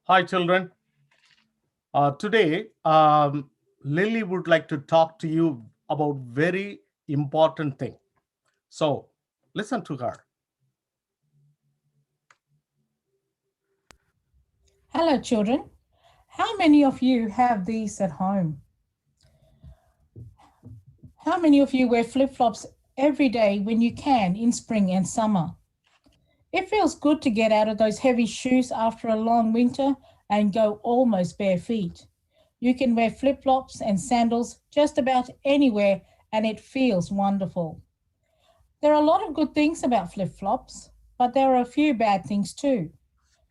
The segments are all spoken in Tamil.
Hi, children. Today, Lily would like to talk to you about very important thing. So, listen to her. Hello, children. How many of you have these at home? How many of you wear flip flops every day when you can in spring and summer? It feels good to get out of those heavy shoes after a long winter and go almost bare feet. You can wear flip flops and sandals just about anywhere, and it feels wonderful. There are a lot of good things about flip flops, but there are a few bad things too.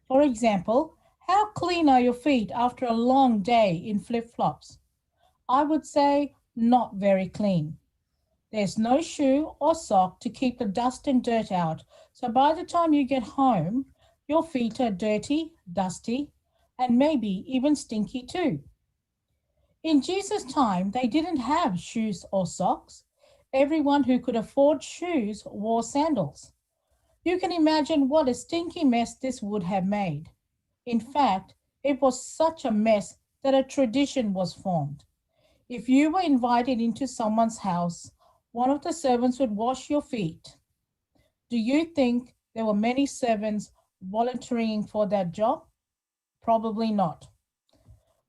For example, how clean are your feet after a long day in flip flops? I would say not very clean. There's no shoe or sock to keep the dust and dirt out, so by the time you get home, your feet are dirty, dusty, and maybe even stinky too. In Jesus' time, they didn't have shoes or socks. Everyone who could afford shoes wore sandals. You can imagine what a stinky mess this would have made. In fact, it was such a mess that a tradition was formed. If you were invited into someone's house, one of the servants would wash your feet. Do you think there were many servants volunteering for that job? Probably not.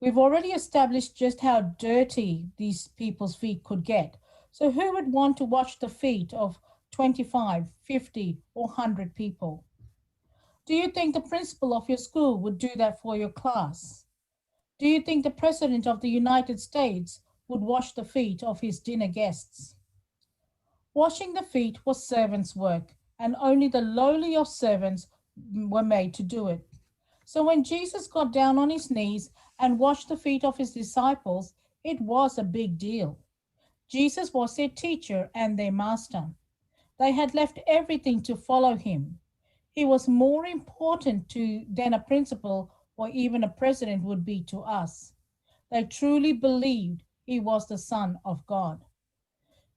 We've already established just how dirty these people's feet could get. So, who would want to wash the feet of 25, 50, or 100 people? Do you think the principal of your school would do that for your class? Do you think the President of the United States would wash the feet of his dinner guests? Washing the feet was servants' work, and only the lowly of servants were made to do it. So when Jesus got down on his knees and washed the feet of his disciples, it was a big deal. Jesus was their teacher and their master. They had left everything to follow him. He was more important than a principal or even a president would be to us. They truly believed he was the Son of God.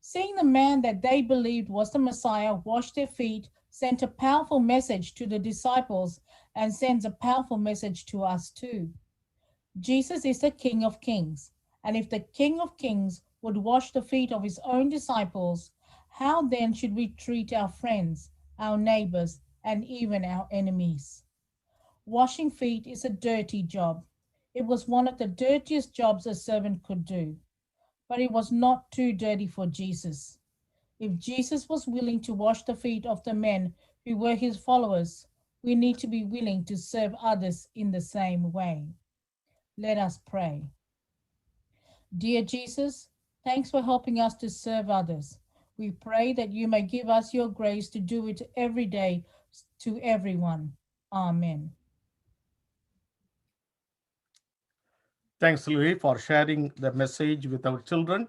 Seeing the man that they believed was the Messiah wash their feet sent a powerful message to the disciples and sends a powerful message to us too. Jesus is the King of Kings, and if the King of Kings would wash the feet of his own disciples, how then should we treat our friends, our neighbors, and even our enemies? Washing feet is a dirty job. It was one of the dirtiest jobs a servant could do, but it was not too dirty for Jesus. If Jesus was willing to wash the feet of the men who were his followers, we need to be willing to serve others in the same way. Let us pray. Dear Jesus, thanks for helping us to serve others. We pray that you may give us your grace to do it every day to everyone. Amen. Thanks, Lily, for sharing the message with our children.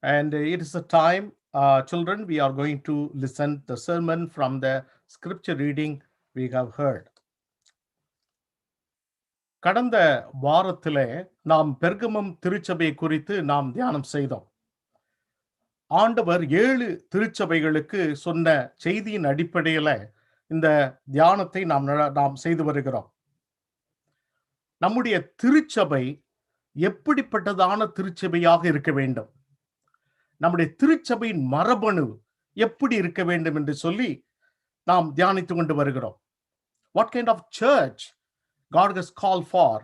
And it is a time, children, we are going to listen the sermon from the scripture reading we have heard. கடந்த வாரத்திலே நாம் பெர்கமம் திருச்சபை குறித்து நாம் தியானம் செய்தோம். ஆண்டவர் 7 திருச்சபைகளுக்கு சொன்ன செய்தியின் அடிப்படையில இந்த தியானத்தை நாம் செய்து வருகிறோம். நம்முடைய திருச்சபை எப்படிப்பட்டதான திருச்சபையாக இருக்க வேண்டும், நம்முடைய திருச்சபையின் மரபணு எப்படி இருக்க வேண்டும் என்று சொல்லி நாம் தியானித்து கொண்டு வருகிறோம். What kind of church God has called for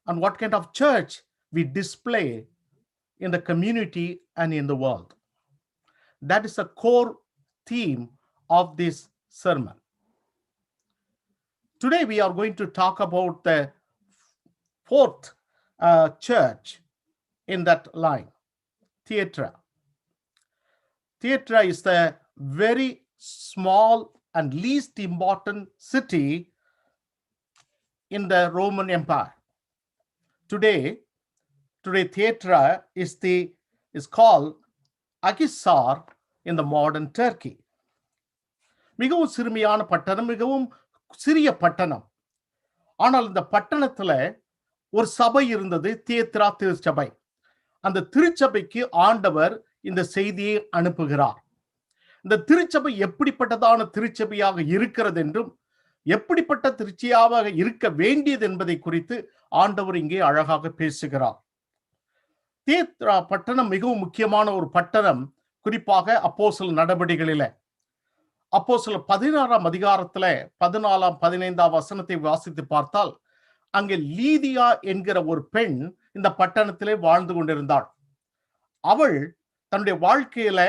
and what kind of church we display in the community and in the world. That is a core theme of this sermon. Today we are going to talk about the fourth church in that line, Thyatira. Thyatira is the very small and least important city in the Roman Empire. Today Thyatira is called Akhisar in the modern Turkey. மிகவும் சிறுமியான பட்டணம், மிகவும் சிறிய பட்டணம். ஆனால் இந்த பட்டணத்துல ஒரு சபை இருந்தது, தியத்ரா திருச்சபை. அந்த திருச்சபைக்கு ஆண்டவர் இந்த செய்தியை அனுப்புகிறார். இந்த திருச்சபை எப்படிப்பட்டதான திருச்சபையாக இருக்கிறது என்றும், எப்படிப்பட்ட திருச்சியாக இருக்க வேண்டியது என்பதை குறித்து ஆண்டவர் இங்கே அழகாக பேசுகிறார். தியத்ரா பட்டணம் மிகவும் முக்கியமான ஒரு பட்டணம். குறிப்பாக அப்போஸ்தலர் நடபடிகளில அப்போஸ்தலர் 16ஆம் அதிகாரத்துல 14ஆம் 15ஆம் வசனத்தை வாசித்து பார்த்தால், அங்கே லீதியா என்கிற ஒரு பெண் இந்த பட்டணத்திலே வாழ்ந்து கொண்டிருந்தாள். அவள் தன்னுடைய வாழ்க்கையில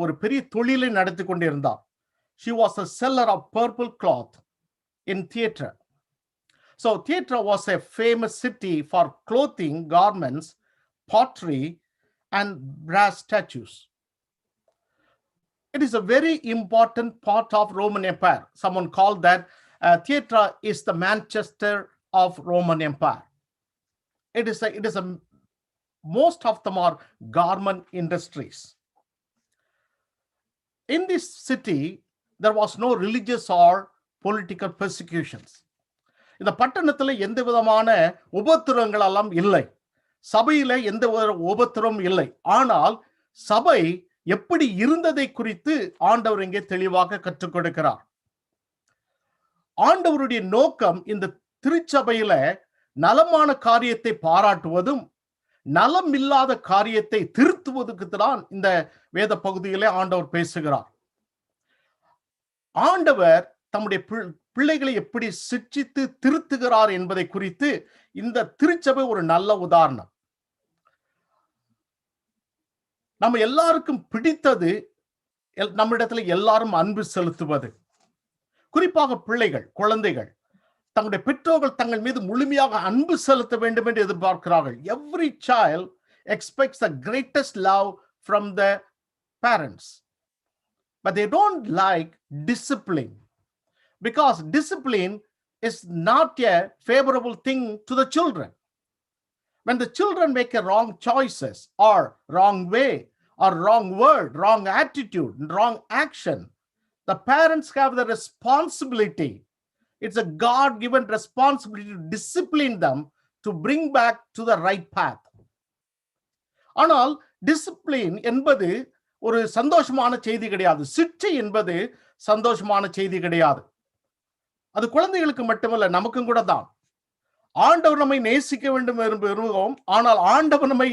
ஒரு பெரிய தொழிலை நடத்தி கொண்டிருந்தாள். She was a seller of purple cloth in Thyatira. So Thyatira was a famous city for clothing, garments, pottery, and brass statues. It is a very important part of Roman Empire. Someone called that Thyatira is the Manchester of Roman Empire. It is a most of them are garment industries. In this city, there was no religious or political persecutions. இந்த பட்டணத்துல எந்த விதமான உபத்திரங்கள் எல்லாம் இல்லை. சபையில எந்த ஒரு உபத்திரம் இல்லை. ஆனால் சபை எப்படி இருந்ததை குறித்து ஆண்டவர் இங்கே தெளிவாக கற்றுக் கொடுக்கிறார். ஆண்டவருடைய நோக்கம் இந்த திருச்சபையில நலமான காரியத்தை பாராட்டுவதும் நலம் இல்லாத காரியத்தை திருத்துவதற்கு தான் இந்த வேத பகுதியிலே ஆண்டவர் பேசுகிறார். ஆண்டவர் தம்முடைய பிள்ளைகளை எப்படி சிட்சித்து திருத்துகிறார் என்பதை குறித்து இந்த திருச்சபை ஒரு நல்ல உதாரணம். நம்ம எல்லாருக்கும் பிடித்தது நம்மிடத்துல எல்லாரும் அன்பு செலுத்துவது. குறிப்பாக பிள்ளைகள், குழந்தைகள் தங்களுடைய பெற்றோர்கள் தங்கள் மீது முழுமையாக அன்பு செலுத்த வேண்டும் என்று எதிர்பார்க்கிறார்கள். Every child expects the greatest love from the parents, but they don't like discipline, because discipline is not a favorable thing to the children. When the children make a wrong choices or wrong way or wrong word, wrong attitude, wrong action, the parents have the responsibility. It's a God-given responsibility to discipline them to bring back to the right path. ஆனால் டிசிப்ளின் என்பது ஒரு சந்தோஷமான செய்தி கிடையாது. சிட்சை என்பது சந்தோஷமான செய்தி கிடையாது. அது குழந்தைகளுக்கு மட்டுமல்ல, நமக்கும் கூட தான். ஆண்டவர் நம்மை நேசிக்க வேண்டும் என்று விரும்புகிறோம். ஆனால் ஆண்டவர் நம்மை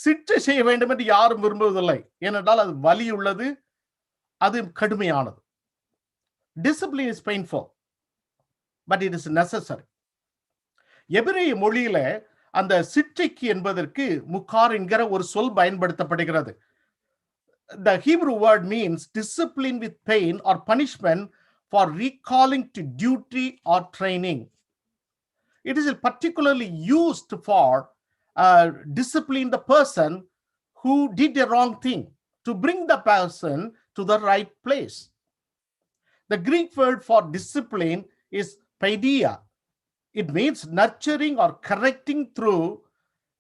சிட்சை செய்ய வேண்டும் என்று யாரும் விரும்புவதில்லை. ஏனென்றால் அது வலி உள்ளது, அது கடுமையானது. Discipline is painful, but it is necessary. எபிரேய மொழியில அந்த சிட்சைக்கு என்பதற்கு முக்கார் என்கிற ஒரு சொல் பயன்படுத்தப்படுகிறது. The Hebrew word means discipline with pain or punishment for recalling to duty or training. It is particularly used for discipline the person who did a wrong thing, to bring the person to the right place. The Greek word for discipline is paideia. It means nurturing or correcting through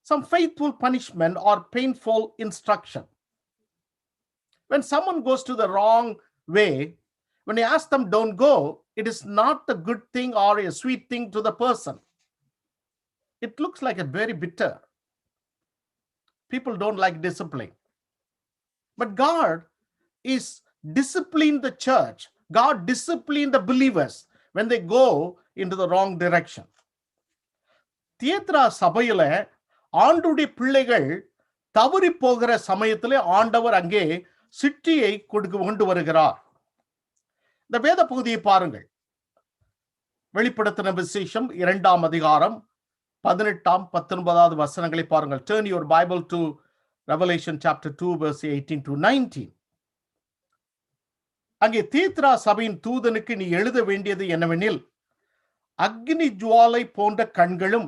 some faithful punishment or painful instruction. When someone goes to the wrong way, when you ask them don't go, it is not a good thing or a sweet thing to the person. It looks like a very bitter. People don't like discipline. But God is disciplining the church. God disciplines the believers when they go into the wrong direction. தியேத்ரா சபையில ஆண்டுடைய பிள்ளைகள் தவறி போகிற சமயத்திலே ஆண்டவர் அங்கே சிட்டியை கொண்டு வருகிறார். இந்த வேத பகுதியை பாருங்கள். வெளிப்படுத்தின விசேஷம் 2ஆம் அதிகாரம் 18ஆம் 19ஆவது வசனங்களை பாருங்கள். Turn your Bible to Revelation chapter 2 verse 18 to 19. அங்கே தியேத்ரா சபையின் தூதனுக்கு நீ எழுத வேண்டியது என்னவெனில், அக்னி ஜுவாலை போன்ற கண்களும்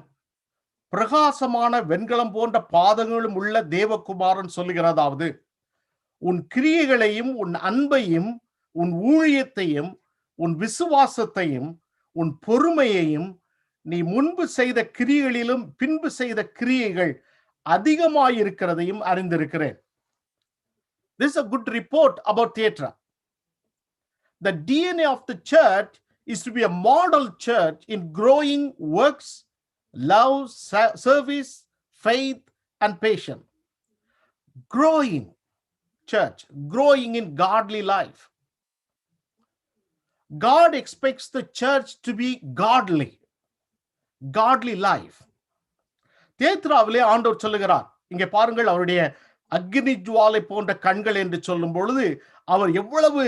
பிரகாசமான வெண்கலம் போன்ற பாதங்களும் உள்ள தேவகுமாரன் சொல்லுகிறதாவது, உன் கிரியைகளையும் உன் அன்பையும் உன் ஊழியத்தையும் உன் விசுவாசத்தையும் உன் பொறுமையையும் நீ முன்பு செய்த கிரியைகளிலும் பின்பு செய்த கிரியைகள் அதிகமாயிருக்கிறதையும் அறிந்திருக்கிறேன். This is a good report about Thyatira. The DNA of the church is to be a model church in growing works, love, service, faith, and patience. Growing church, growing in godly life. God expects the church to be godly life. தேத்ராவிலே ஆண்டவர் சொல்லுகிறார், இங்கே பாருங்கள், அவருடைய அக்னி ஜுவாலை போன்ற கண்கள் என்று சொல்லும் பொழுது அவர் எவ்வளவு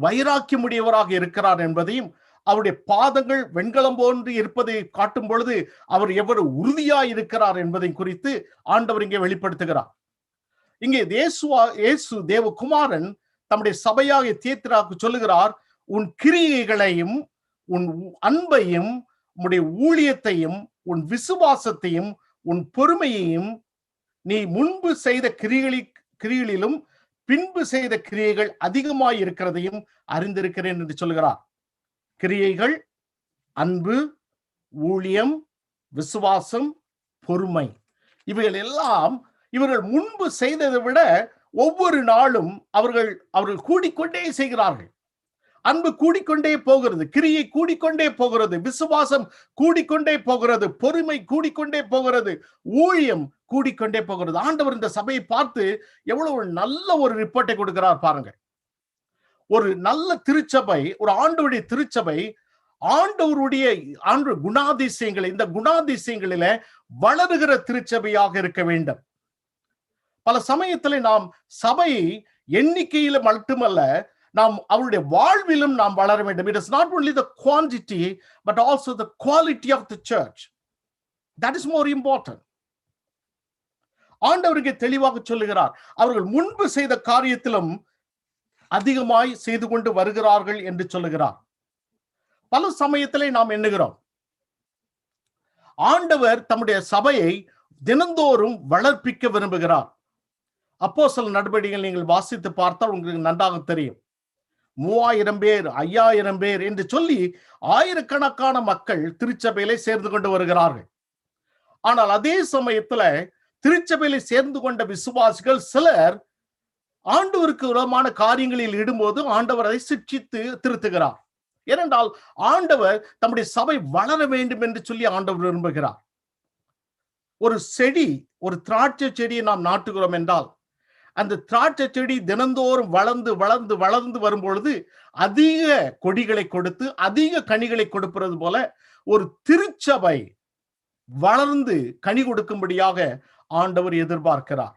வைராக்கியமுடையவராக இருக்கிறார் என்பதையும், அவருடைய பாதங்கள் வெண்கலம் போன்று இருப்பதை காட்டும் பொழுது அவர் எவ்வளவு உறுதியாய் இருக்கிறார் என்பதை குறித்து ஆண்டவர் இங்கே வெளிப்படுத்துகிறார். இங்கே இயேசு தேவகுமாரன் தம்முடைய சபையாகிய தியத்திராவுக்கு சொல்லுகிறார், உன் கிரியைகளையும் உன் அன்பையும் உன்னுடைய ஊழியத்தையும் உன் விசுவாசத்தையும் உன் பொறுமையையும் நீ முன்பு செய்த கிரிகளிலும் பின்பு செய்த கிரியைகள் அதிகமாய் இருக்கிறதையும் அறிந்திருக்கிறேன் என்று சொல்கிறார். கிரியைகள், அன்பு, ஊழியம், விசுவாசம், பொறுமை, இவைகள் எல்லாம் இவர்கள் முன்பு செய்ததை விட ஒவ்வொரு நாளும் அவர்கள் கூடிக்கொண்டே செய்கிறார்கள். அன்பு கூடிக்கொண்டே போகிறது, கிரியை கூடிக்கொண்டே போகிறது, விசுவாசம் கூடிக்கொண்டே போகிறது, பொறுமை கூடிக்கொண்டே போகிறது, ஊழியம் கூடிக்கொண்டே போகிறது. ஆண்டவர் இந்த சபையை பார்த்து எவ்வளவு நல்ல ஒரு ரிப்போர்ட்டை கொடுக்கிறார் பாருங்க. ஒரு நல்ல திருச்சபை, ஒரு ஆண்டவருடைய திருச்சபை ஆண்டவருடைய குணாதிசயங்களை, இந்த குணாதிசயங்களில வளருகிற திருச்சபையாக இருக்க வேண்டும். பல சமயத்தில் நாம் சபை எண்ணிக்கையில மட்டுமல்ல, நாம் அவருடைய வாழ்விலும் நாம் வளர வேண்டும். It is not only the quantity but also the quality of the church. That is more important. ஆண்டவருக்கு தெளிவாக சொல்லுகிறார், அவர்கள் முன்பு செய்த காரியத்திலும் அதிகமாய் செய்து கொண்டு வருகிறார்கள் என்று சொல்லுகிறார். பல சமயத்திலே நாம் எண்ணுகிறோம், ஆண்டவர் தம்முடைய சபையை தினந்தோறும் வளர்ப்பிக்க விரும்புகிறார். அப்போஸ்தலர் நடவடிக்கைகள் நீங்கள் வாசித்து பார்த்தால் உங்களுக்கு நன்றாக தெரியும். 3000 பேர், 5000 பேர் என்று சொல்லி ஆயிரக்கணக்கான மக்கள் திருச்சபையிலே சேர்ந்து கொண்டு வருகிறார்கள். ஆனால் அதே சமயத்துல திருச்சபையிலே சேர்ந்து கொண்ட விசுவாசிகள் சிலர் ஆண்டவருக்கு விரோதமான காரியங்களில் ஈடும்போது ஆண்டவர் அதை சிட்சித்து திருத்துகிறார். ஏனென்றால் ஆண்டவர் தம்முடைய சபை வளர வேண்டும் என்று சொல்லி ஆண்டவர் விரும்புகிறார். ஒரு செடி, ஒரு திராட்சை செடியை நாம் நாட்டுகிறோம் என்றால் அந்த திராட்சை செடி தினந்தோறும் வளர்ந்து வளர்ந்து வளர்ந்து வரும்பொழுது அதிக கொடிகளை கொடுத்து அதிக கனிகளை கொடுப்பது போல ஒரு திருச்சபை வளர்ந்து கனி கொடுக்கும்படியாக ஆண்டவர் எதிர்பார்க்கிறார்.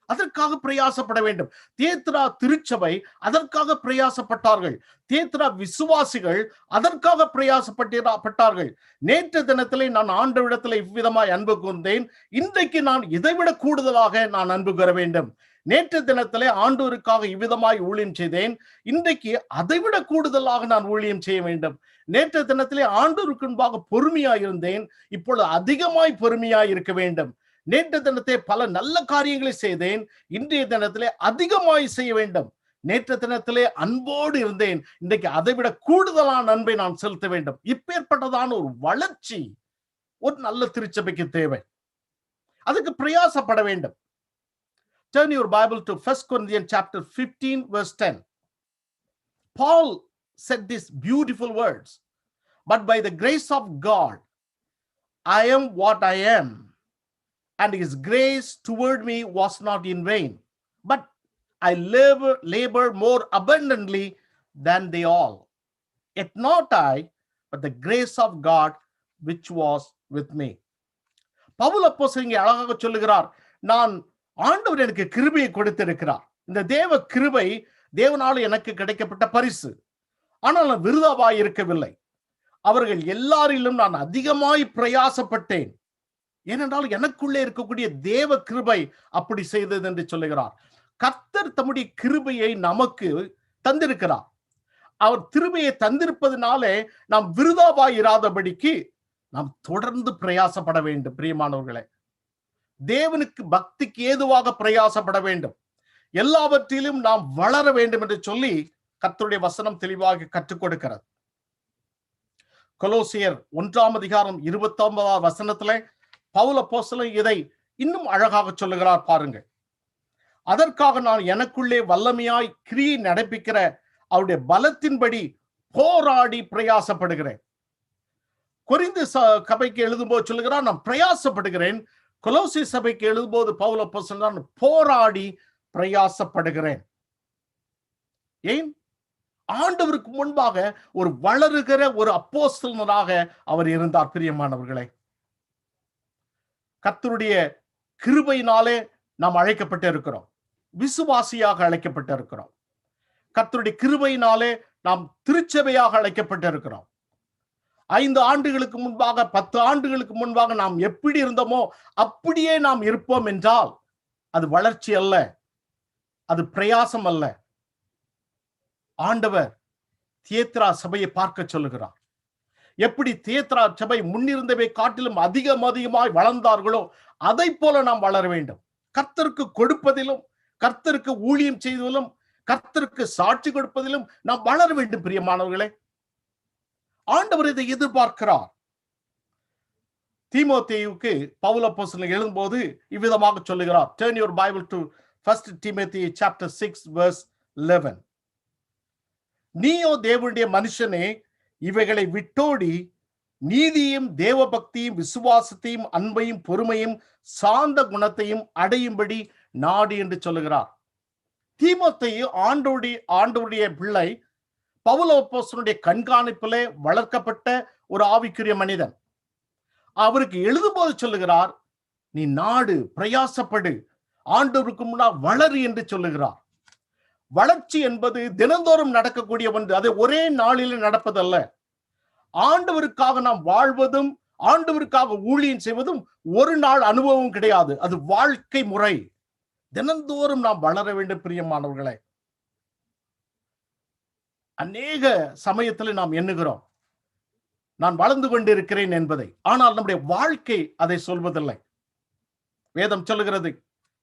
அதற்காக பிரயாசப்பட வேண்டும். தியத்திரா திருச்சபை அதற்காக பிரயாசப்பட்டார்கள். தியத்திரா விசுவாசிகள் அதற்காக பிரயாசப்பட்டார்கள். நேற்று தினத்திலே நான் ஆண்டவரிடத்தில் இவ்விதமாய் அன்பு கூர்ந்தேன், இன்றைக்கு நான் இதைவிட கூடுதலாக நான் அன்பு கூற வேண்டும். நேற்று தினத்திலே ஆண்டவருக்காக இவ்விதமாய் ஊழியம் செய்தேன், இன்றைக்கு அதைவிட கூடுதலாக நான் ஊழியம் செய்ய வேண்டும். நேற்று தினத்திலே ஆண்டவருக்கு முன்பாக பொறுமையாய் இருந்தேன், இப்பொழுது அதிகமாய் பொறுமையாய் இருக்க வேண்டும். நேற்று தினத்தை பல நல்ல காரியங்களை செய்தேன், இன்றைய தினத்திலே அதிகமாய் செய்ய வேண்டும். நேற்று தினத்திலே அன்போடு இருந்தேன், இன்றைக்கு அதைவிட கூடுதலான அன்பை நான் செலுத்த வேண்டும். இப்பேற்பட்டதான ஒரு வளர்ச்சி ஒரு நல்ல திருச்சபைக்கு தேவை. அதுக்கு பிரயாசப்பட வேண்டும். Turn your Bible to 1 Corinthians chapter 15 verse 10. Paul said these beautiful words, "But by the grace of God, I am what I am. And his grace toward me was not in vain, but I labor more abundantly than they all. Yet not I, but the grace of God which was with me." Pavul அப்போஸ்தலன் இங்கே அழகாக சொல்லுகிறார், நான் ஆண்டவர் எனக்கு கிருபையை கொடுத்திருக்கிறார். இந்த தேவ கிருபை தேவனால எனக்கு கிடைக்கப்பட்ட பரிசு. ஆனால் நான் விருதாவாய் இருக்கவில்லை. அவர்கள் எல்லாரிலும் நான் அதிகமாய் பிரயாசப்பட்டேன். ஏனென்றால் எனக்குள்ளே இருக்கக்கூடிய தேவ கிருபை அப்படி செய்தது என்று சொல்லுகிறார். கர்த்தர் தம்முடைய கிருபையை நமக்கு தந்திருக்கிறார். அவர் கிருபையை தந்திருப்பதனாலே நாம் விருதாவாய் இராதபடிக்கு நாம் தொடர்ந்து பிரயாசப்பட வேண்டும். பிரியமானவர்களே, தேவனுக்கு பக்திக்கு ஏதுவாக பிரயாசப்பட வேண்டும். எல்லாவற்றிலும் நாம் வளர வேண்டும் என்று சொல்லி கர்த்தருடைய வசனம் தெளிவாக கற்றுக் கொடுக்கிறது. கொலோசியர் 1:29 வசனத்திலே பவுல் அப்போஸ்தலன் இதை இன்னும் அழகாக சொல்லுகிறார் பாருங்கள். அதற்காக நான் எனக்குள்ளே வல்லமையாய் கிரியை நடப்பிக்கிற அவருடைய பலத்தின்படி போராடி பிரயாசப்படுகிறேன். கொரிந்து சபைக்கு எழுதும்போது சொல்லுகிறார், நான் பிரயாசப்படுகிறேன். கொலோசி சபைக்கு எழுதும்போது பவுல் அப்போஸ்தலன் நான் போராடி பிரயாசப்படுகிறேன். ஏன்? ஆண்டவருக்கு முன்பாக ஒரு வளருகிற ஒரு அப்போஸ்தலனாக அவர் இருந்தார். பிரியமானவர்களே, கர்த்தருடைய கிருபையினாலே நாம் அழைக்கப்பட்டு இருக்கிறோம். விசுவாசியாக அழைக்கப்பட்டு இருக்கிறோம். கர்த்தருடைய கிருபையினாலே நாம் திருச்சபையாக அழைக்கப்பட்டு இருக்கிறோம். 5 ஆண்டுகளுக்கு முன்பாக, 10 ஆண்டுகளுக்கு முன்பாக நாம் எப்படி இருந்தோமோ அப்படியே நாம் இருப்போம் என்றால் அது வளர்ச்சி அல்ல, அது பிரயாசம் அல்ல. ஆண்டவர் தியேத்ரா சபையை பார்க்க சொல்லுகிறார். எப்படி தியேத்ரா சபை முன்னிருந்தவை காட்டிலும் அதிகமாய் வளர்ந்தார்களோ அதை போல நாம் வளர வேண்டும். கர்த்தருக்கு கொடுப்பதிலும், கர்த்தருக்கு ஊழியம் செய்வதிலும், கர்த்தருக்கு சாட்சி கொடுப்பதிலும் நாம் வளர வேண்டும். பிரியமானவர்களே, ஆண்டவர் இதை எதிர்பார்க்கிறார். தீமோத்தேயுவுக்கு பவுல் அப்போஸ்தலன் எழுதும்போது இவ்விதமாக சொல்லுகிறார். Turn your Bible to 1 Timothy chapter 6 verse 11. நீயோ தேவனுடைய மனுஷனே, இவைகளை விட்டோடி நீதியும் தேவபக்தியும் விசுவாசத்தையும் அன்பையும் பொறுமையும் சாந்த குணத்தையும் அடையும்படி நாடு என்று சொல்லுகிறார். தீமோத்தேயு ஆண்டவருடைய பிள்ளை, பவுல் அப்போஸ்தலனுடைய கண்காணிப்பிலே வளர்க்கப்பட்ட ஒரு ஆவிக்குரிய மனிதன். அவருக்கு எழுதும்போது சொல்லுகிறார், நீ நாடு, பிரயாசப்படு, ஆண்டவருக்கு முன்னால் வளரு என்று சொல்லுகிறார். வளர்ச்சி என்பது தினந்தோறும் நடக்கக்கூடிய ஒன்று. அது ஒரே நாளில் நடப்பதல்ல. ஆண்டவருக்காக நாம் வாழ்வதும், ஆண்டவருக்காக ஊழியம் செய்வதும் ஒரு நாள் அனுபவம் கிடையாது. அது வாழ்க்கை முறை. தினந்தோறும் நாம் வளர வேண்டும். பிரியமானவர்களே, அநேக சமயத்தில் நாம் எண்ணுகிறோம் நான் வளர்ந்து கொண்டிருக்கிறேன் என்பதை. ஆனால் நம்முடைய வாழ்க்கை அதை சொல்வதில்லை. வேதம் சொல்லுகிறது,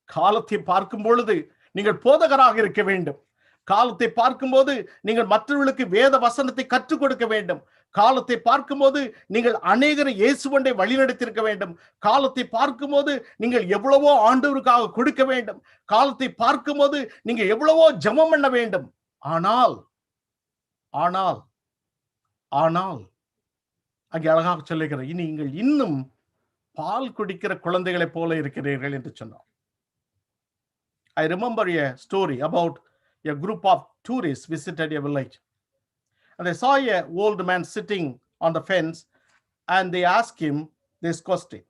காலத்தை பார்க்கும் பொழுது நீங்கள் போதகராக இருக்க வேண்டும். காலத்தை பார்க்கும்போது நீங்கள் மற்றவர்களுக்கு வேத வசனத்தை கற்றுக் கொடுக்க வேண்டும். காலத்தை பார்க்கும்போது நீங்கள் அநேகரை இயேசுவண்டை வழிநடத்தியிருக்க வேண்டும். காலத்தை பார்க்கும்போது நீங்கள் எவ்வளவோ ஆண்டவருக்காக கொடுக்க வேண்டும். காலத்தை பார்க்கும்போது நீங்கள் எவ்வளவோ ஜெபம் பண்ண வேண்டும். ஆனால் ஆனால் ஆனால் அங்கே அழகாக சொல்லுகிறார், நீங்கள் இன்னும் பால் குடிக்கிற குழந்தைகளைப் போல இருக்கிறீர்கள் என்று சொன்னார். I remember a story about a group of tourists visited a village. And they saw an old man sitting on the fence, and they asked him this question: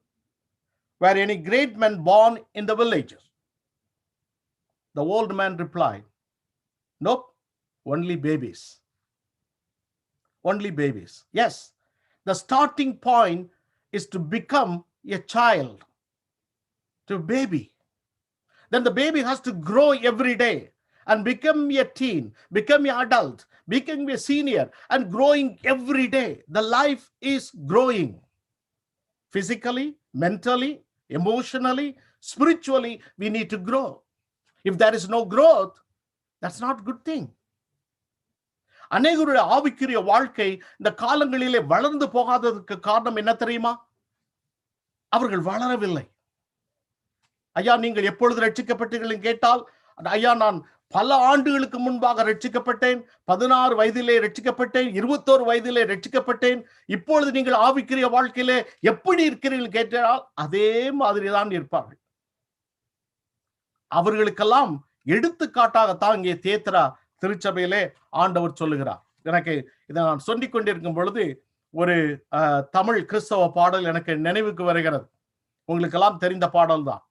were any great men born in the villages? The old man replied, nope, only babies. Only babies. Yes, the starting point is to become a child, to baby. Then the baby has to grow every day and become a teen, become an adult, become a senior, and growing every day. The life is growing. Physically, mentally, emotionally, spiritually, we need to grow. If there is no growth, that's not a good thing. அநேகருடைய ஆவிக்குரிய வாழ்க்கை இந்த காலங்களிலே வளர்ந்து போகாததற்கு காரணம் என்ன தெரியுமா? அவர்கள் வளரவில்லை. ஐயா, நீங்கள் எப்பொழுது ரட்சிக்கப்பட்டீர்கள் கேட்டால், ஐயா, நான் பல ஆண்டுகளுக்கு முன்பாக ரட்சிக்கப்பட்டேன், 16 வயதிலே ரட்சிக்கப்பட்டேன், 21 வயதிலே ரட்சிக்கப்பட்டேன், இப்பொழுது நீங்கள் ஆவிக்குரிய வாழ்க்கையிலே எப்படி இருக்கிறீர்கள் கேட்டால் அதே மாதிரிதான் இருப்பார்கள். அவர்களுக்கெல்லாம் எடுத்துக்காட்டாகத்தான் இங்கே தியேத்ரா திருச்சபையிலே ஆண்டவர் சொல்லுகிறார். எனக்கு இதை நான் சொல்லிக் கொண்டிருக்கும் பொழுது ஒரு தமிழ் கிறிஸ்தவ பாடல் எனக்கு நினைவுக்கு வருகிறது. உங்களுக்கெல்லாம் தெரிந்த பாடல் தான்.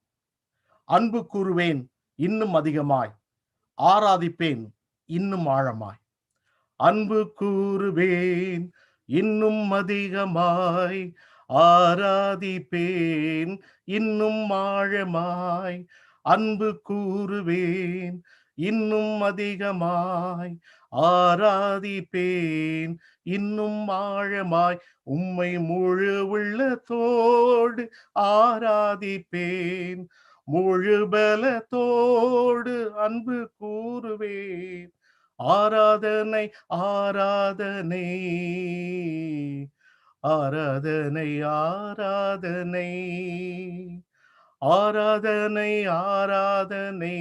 அன்பு கூறுவேன் இன்னும் அதிகமாய், ஆராதிப்பேன் இன்னும் ஆழமாய். அன்பு கூறுவேன் இன்னும் அதிகமாய், ஆராதிப்பேன் இன்னும் ஆழமாய். அன்பு கூறுவேன் இன்னும் அதிகமாய், ஆராதிப்பேன் இன்னும் ஆழமாய். உம்மை முழு உள்ளத்தோடு ஆராதிப்பேன், முழு பலத்தோடு அன்பு கூறுவேன். ஆராதனை ஆராதனை ஆராதனை ஆராதனை ஆராதனை ஆராதனை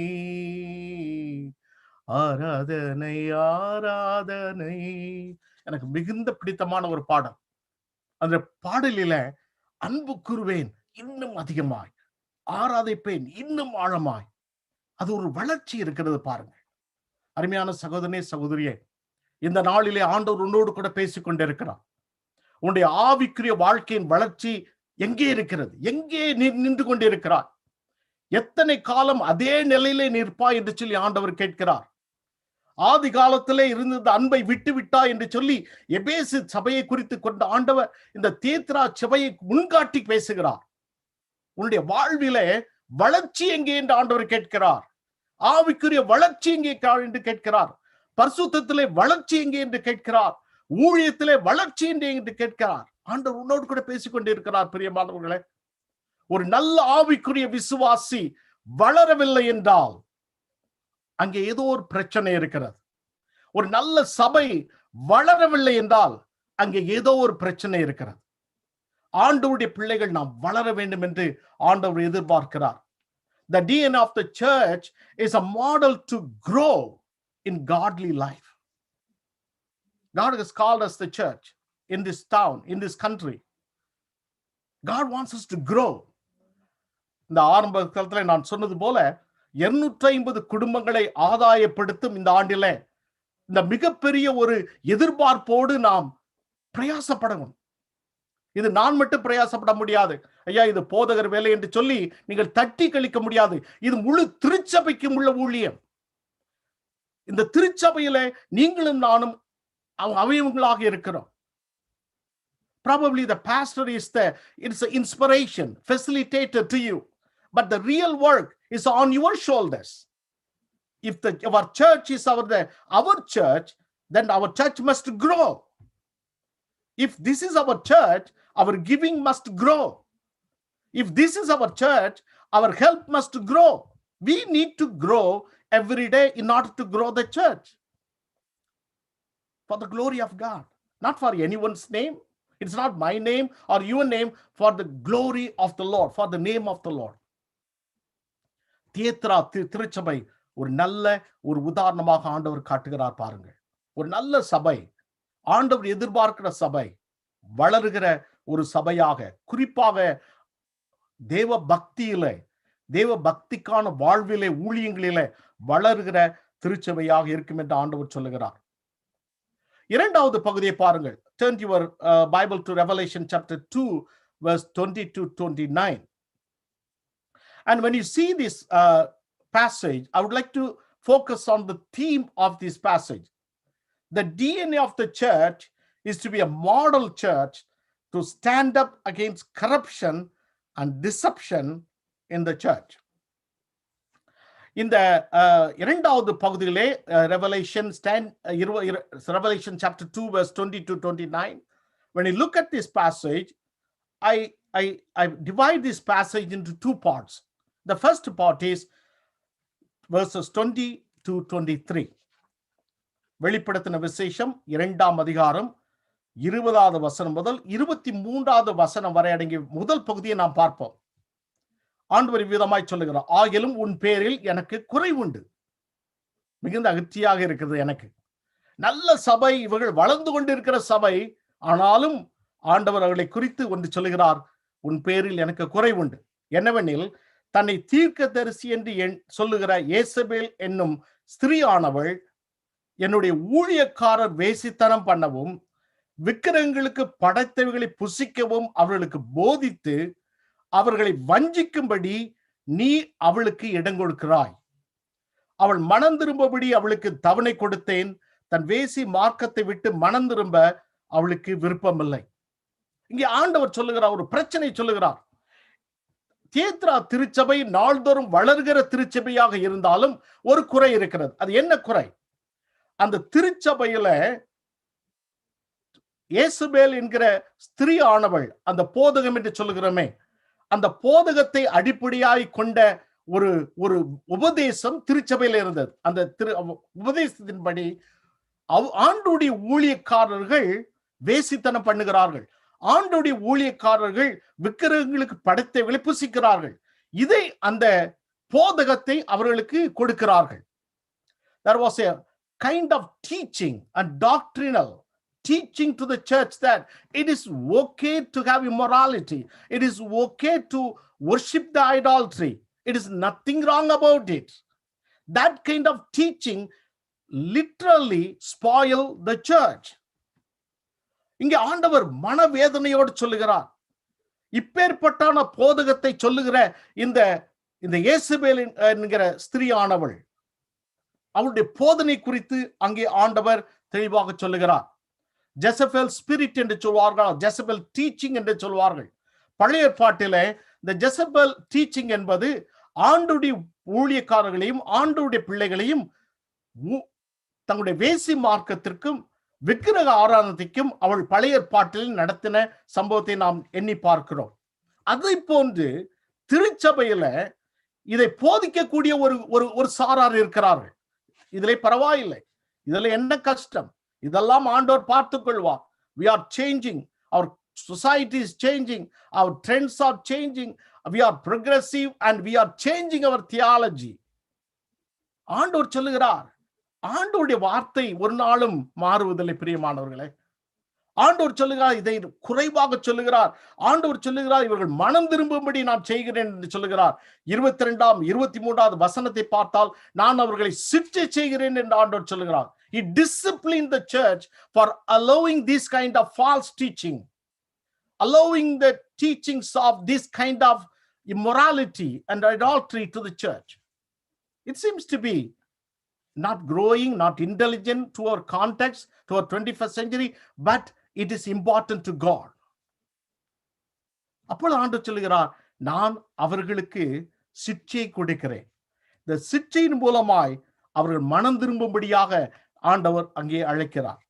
ஆராதனை ஆராதனை. எனக்கு மிகுந்த பிடித்தமான ஒரு பாடல். அந்த பாடலில அன்பு கூறுவேன் இன்னும் அதிகமாய், ஆராதிப்பேன் இன்னும் ஆழமாய். அது ஒரு வளர்ச்சி இருக்கிறது பாருங்க. அருமையான சகோதரனே, சகோதரியே, இந்த நாளிலே ஆண்டவர் உன்னோடு கூட பேசிக் கொண்டிருக்கிறார். உன்னுடைய ஆவிக்குரிய வாழ்க்கையின் வளர்ச்சி எங்கே இருக்கிறது? எங்கே நின்று கொண்டிருக்கிறார்? எத்தனை காலம் அதே நிலையிலே நிற்பாய் என்று சொல்லி ஆண்டவர் கேட்கிறார். ஆதி காலத்திலே இருந்த அன்பை விட்டு விட்டா என்று சொல்லி எபேசு சபையை குறித்து கொண்ட ஆண்டவர் இந்த தியத்ரா சபையை முன்காட்டி பேசுகிறார். உன்னுடைய வாழ்விலே வளர்ச்சி எங்கே என்று ஆண்டவர் கேட்கிறார். ஆவிக்குரிய வளர்ச்சி எங்கே என்று கேட்கிறார். பரிசுத்தத்திலே வளர்ச்சி எங்கே என்று கேட்கிறார். ஊழியத்திலே வளர்ச்சி என்று கேட்கிறார். ஆண்டவர் உன்னோடு கூட பேசிக் கொண்டிருக்கிறார். பிரியமானவர்களே, ஒரு நல்ல ஆவிக்குரிய விசுவாசி வளரவில்லை என்றால் அங்கே ஏதோ ஒரு பிரச்சனை இருக்கிறது. ஒரு நல்ல சபை வளரவில்லை என்றால் அங்கே ஏதோ ஒரு பிரச்சனை இருக்கிறது. ஆண்டவருடைய பிள்ளைகள் நாம் வளர வேண்டும் என்று ஆண்டவர் எதிர்பார்க்கிறார். The DNA of the church is a model to grow in godly life. God has called us the church in this town, in this country. God wants us to grow. இந்த ஆரம்ப காலத்தில் நான் சொன்னது போல 250 குடும்பங்களை ஆதாயப்படுத்தும் இந்த ஆண்டிலே இந்த மிகப்பெரிய ஒரு எதிர்பார்ப்போடு நாம் பிரயாசப்படணும். இது நான் மட்டும் பிரயாசப்பட முடியாது. ஐயா, இது போதகர் வேலை என்று சொல்லி நீங்கள் தட்டி கழிக்க முடியாது. இது முழு திருச்சபைக்கும் உள்ள ஊழியம். இந்த திருச்சபையில நீங்களும் நானும் அவயவங்களாக இருக்கிறோம். Probably the pastor is it's an inspiration, facilitator to you. But the real work is on your shoulders. If our church is our church, then our church must grow. If this is our church, our giving must grow. If this is our church, our help must grow. We need to grow every day in order to grow the church. For the glory of God, not for anyone's name. It's not my name or your name, for the glory of the Lord, for the name of the Lord. தியத்ரா திருச்சபை ஒரு நல்ல ஒரு உதாரணமாக ஆண்டவர் காட்டுகிறார். பாருங்கள், ஒரு நல்ல சபை, ஆண்டவர் எதிர்பார்க்கிற சபை, வளருகிற ஒரு சபையாக, குறிப்பாக தேவ பக்தியிலே, தேவ பக்திக்கான வாழ்விலே, ஊழியங்களிலே வளருகிற திருச்சபையாக இருக்கும் என்று ஆண்டவர் சொல்லுகிறார். இரண்டாவது பகுதியை பாருங்கள். Turn your Bible to Revelation chapter 2 verse 20 to 29. And when you see this passage, I would like to focus on the theme of this passage. The DNA of the church is to be a model church to stand up against corruption and deception in the church. இந்த இரண்டாவது பகுதியிலே Revelation chapter 2 verse 20 to 29, when you look at this passage, I divide this passage into two parts. The first part is verses 20 to 23. வெளிப்படுத்தின விசேஷம் 2ஆம் அதிகாரம் 20வது வசனம் முதல் 23வது வசனம் வரை அடங்கிய முதல் பகுதியை நாம் பார்ப்போம். ஆண்டவர் விதமாய் சொல்லுகிறார், ஆகிலும் உன் பேரில் எனக்கு குறைவுண்டு. மிகுந்த அகத்தியாக இருக்கிறது எனக்கு. நல்ல சபை, இவர்கள் வளர்ந்து கொண்டிருக்கிற சபை. ஆனாலும் ஆண்டவர் அவர்களை குறித்து ஒன்று சொல்லுகிறார், உன் பேரில் எனக்கு குறைவுண்டு. என்னவெனில், தன்னை தீர்க்கதரிசி என்று சொல்லுகிற ஏசபேல் என்னும் ஸ்திரீயானவள் என்னுடைய ஊழியக்காரர் வேசித்தனம் பண்ணவும் விக்கிரகங்களுக்கு படைத்தவைகளை புசிக்கவும் அவர்களுக்கு போதித்து அவர்களை வஞ்சிக்கும்படி நீ அவளுக்கு இடம் கொடுக்கிறாய். அவள் மனம் திரும்பபடி அவளுக்கு தவணை கொடுத்தேன். தன் வேசி மார்க்கத்தை விட்டு மனம் திரும்ப அவளுக்கு விருப்பமில்லை. இங்கே ஆண்டவர் சொல்லுகிறார், ஒரு பிரச்சனை சொல்லுகிறார். தியத்ரா திருச்சபை நாள்தோறும் வளர்கிற திருச்சபையாக இருந்தாலும் ஒரு குறை இருக்கிறது. அது என்ன குறை? அந்த திருச்சபையில ஏசபேல் என்கிற ஸ்திரீ ஆனவள், அந்த போதகம் என்று சொல்லுகிறோமே, அந்த போதகத்தை அடிப்படையாய் கொண்ட ஒரு ஒரு உபதேசம் திருச்சபையில் இருந்தது. அந்த உபதேசத்தின்படி ஆண்டுடைய ஊழியக்காரர்கள் வேசித்தனம் பண்ணுகிறார்கள். ஆண்டுடைய ஊழியக்காரர்கள் விக்கிரகங்களுக்கு படைத்தவைகளை புசிக்கிறார்கள். இதை அந்த போதகத்தை அவர்களுக்கு கொடுக்கிறார்கள். There was a kind of teaching and doctrinal teaching to the church that it is okay to have immorality. It is okay to worship the idolatry. It is nothing wrong about it. That kind of teaching literally spoil the church. இங்கே ஆண்டவர் மனவேதனையோடு சொல்லுகிறார். இப்பேற்பட்டான போதகத்தை சொல்லுகிற இந்த இயேசுபேல் என்கிற ஸ்திரீயானவள், அவளுடைய போதனை குறித்து அங்கே ஆண்டவர் தெளிவாக சொல்லுகிறார். ஜெசபெல் ஸ்பிரிட் என்று சொல்வார்கள், ஜெசபெல் டீச்சிங் என்று சொல்வார்கள். பழைய ஏற்பாட்டிலே இந்த ஜெசபெல் டீச்சிங் என்பது ஆண்டுடைய ஊழியக்காரர்களையும் ஆண்டுடைய பிள்ளைகளையும் தங்களுடைய வேசி மார்க்கத்திற்கும் விக்கிரக ஆராதனைக்கும் அவள் பழைய ஏற்பாட்டில் நடத்தின சம்பவத்தை நாம் எண்ணி பார்க்கிறோம். அதை போன்று திருச்சபையில இதை போதிக்கக்கூடிய ஒரு சாரார் இருக்கிறார்கள். இதிலே பரவாயில்லை, இதுல என்ன கஷ்டம், இதெல்லாம் ஆண்டவர் பார்த்துக் கொள்வார். We are changing, our society is changing, our trends are changing, we are progressive and we are changing our theology. ஆண்டவர் சொல்லுகிறார். ஆண்டவருடைய வார்த்தை ஒரு நாளும் மாறுவதில்லை பிரியமானவர்களே. ஆண்டவர் சொல்லுகிறார், இதை குறைவாக சொல்லுகிறார். ஆண்டவர் சொல்லுகிறார், இவர்கள் மனம் திரும்பும்படி நான் செய்கிறேன் என்று சொல்லுகிறார். 22ஆம் 23வது வசனத்தை பார்த்தால், நான் அவர்களை சிட்சை செய்கிறேன் என்று ஆண்டவர் சொல்லுகிறார். He disciplined the church for allowing this kind of false teaching, allowing the teachings of this kind of immorality and idolatry to the church. It seems to be not growing, not intelligent to our context, to our 21st century, but it is important to God. அப்பொழுது ஆண்டவர் சொல்லுகிறார், நான் அவர்களுக்கு சிட்சை கொடுக்கிறேன். இந்த சிட்சையின் மூலமாய் அவர்கள் மனம் திரும்பும்படியாக ஆண்டவர் அங்கே அழைக்கிறார்.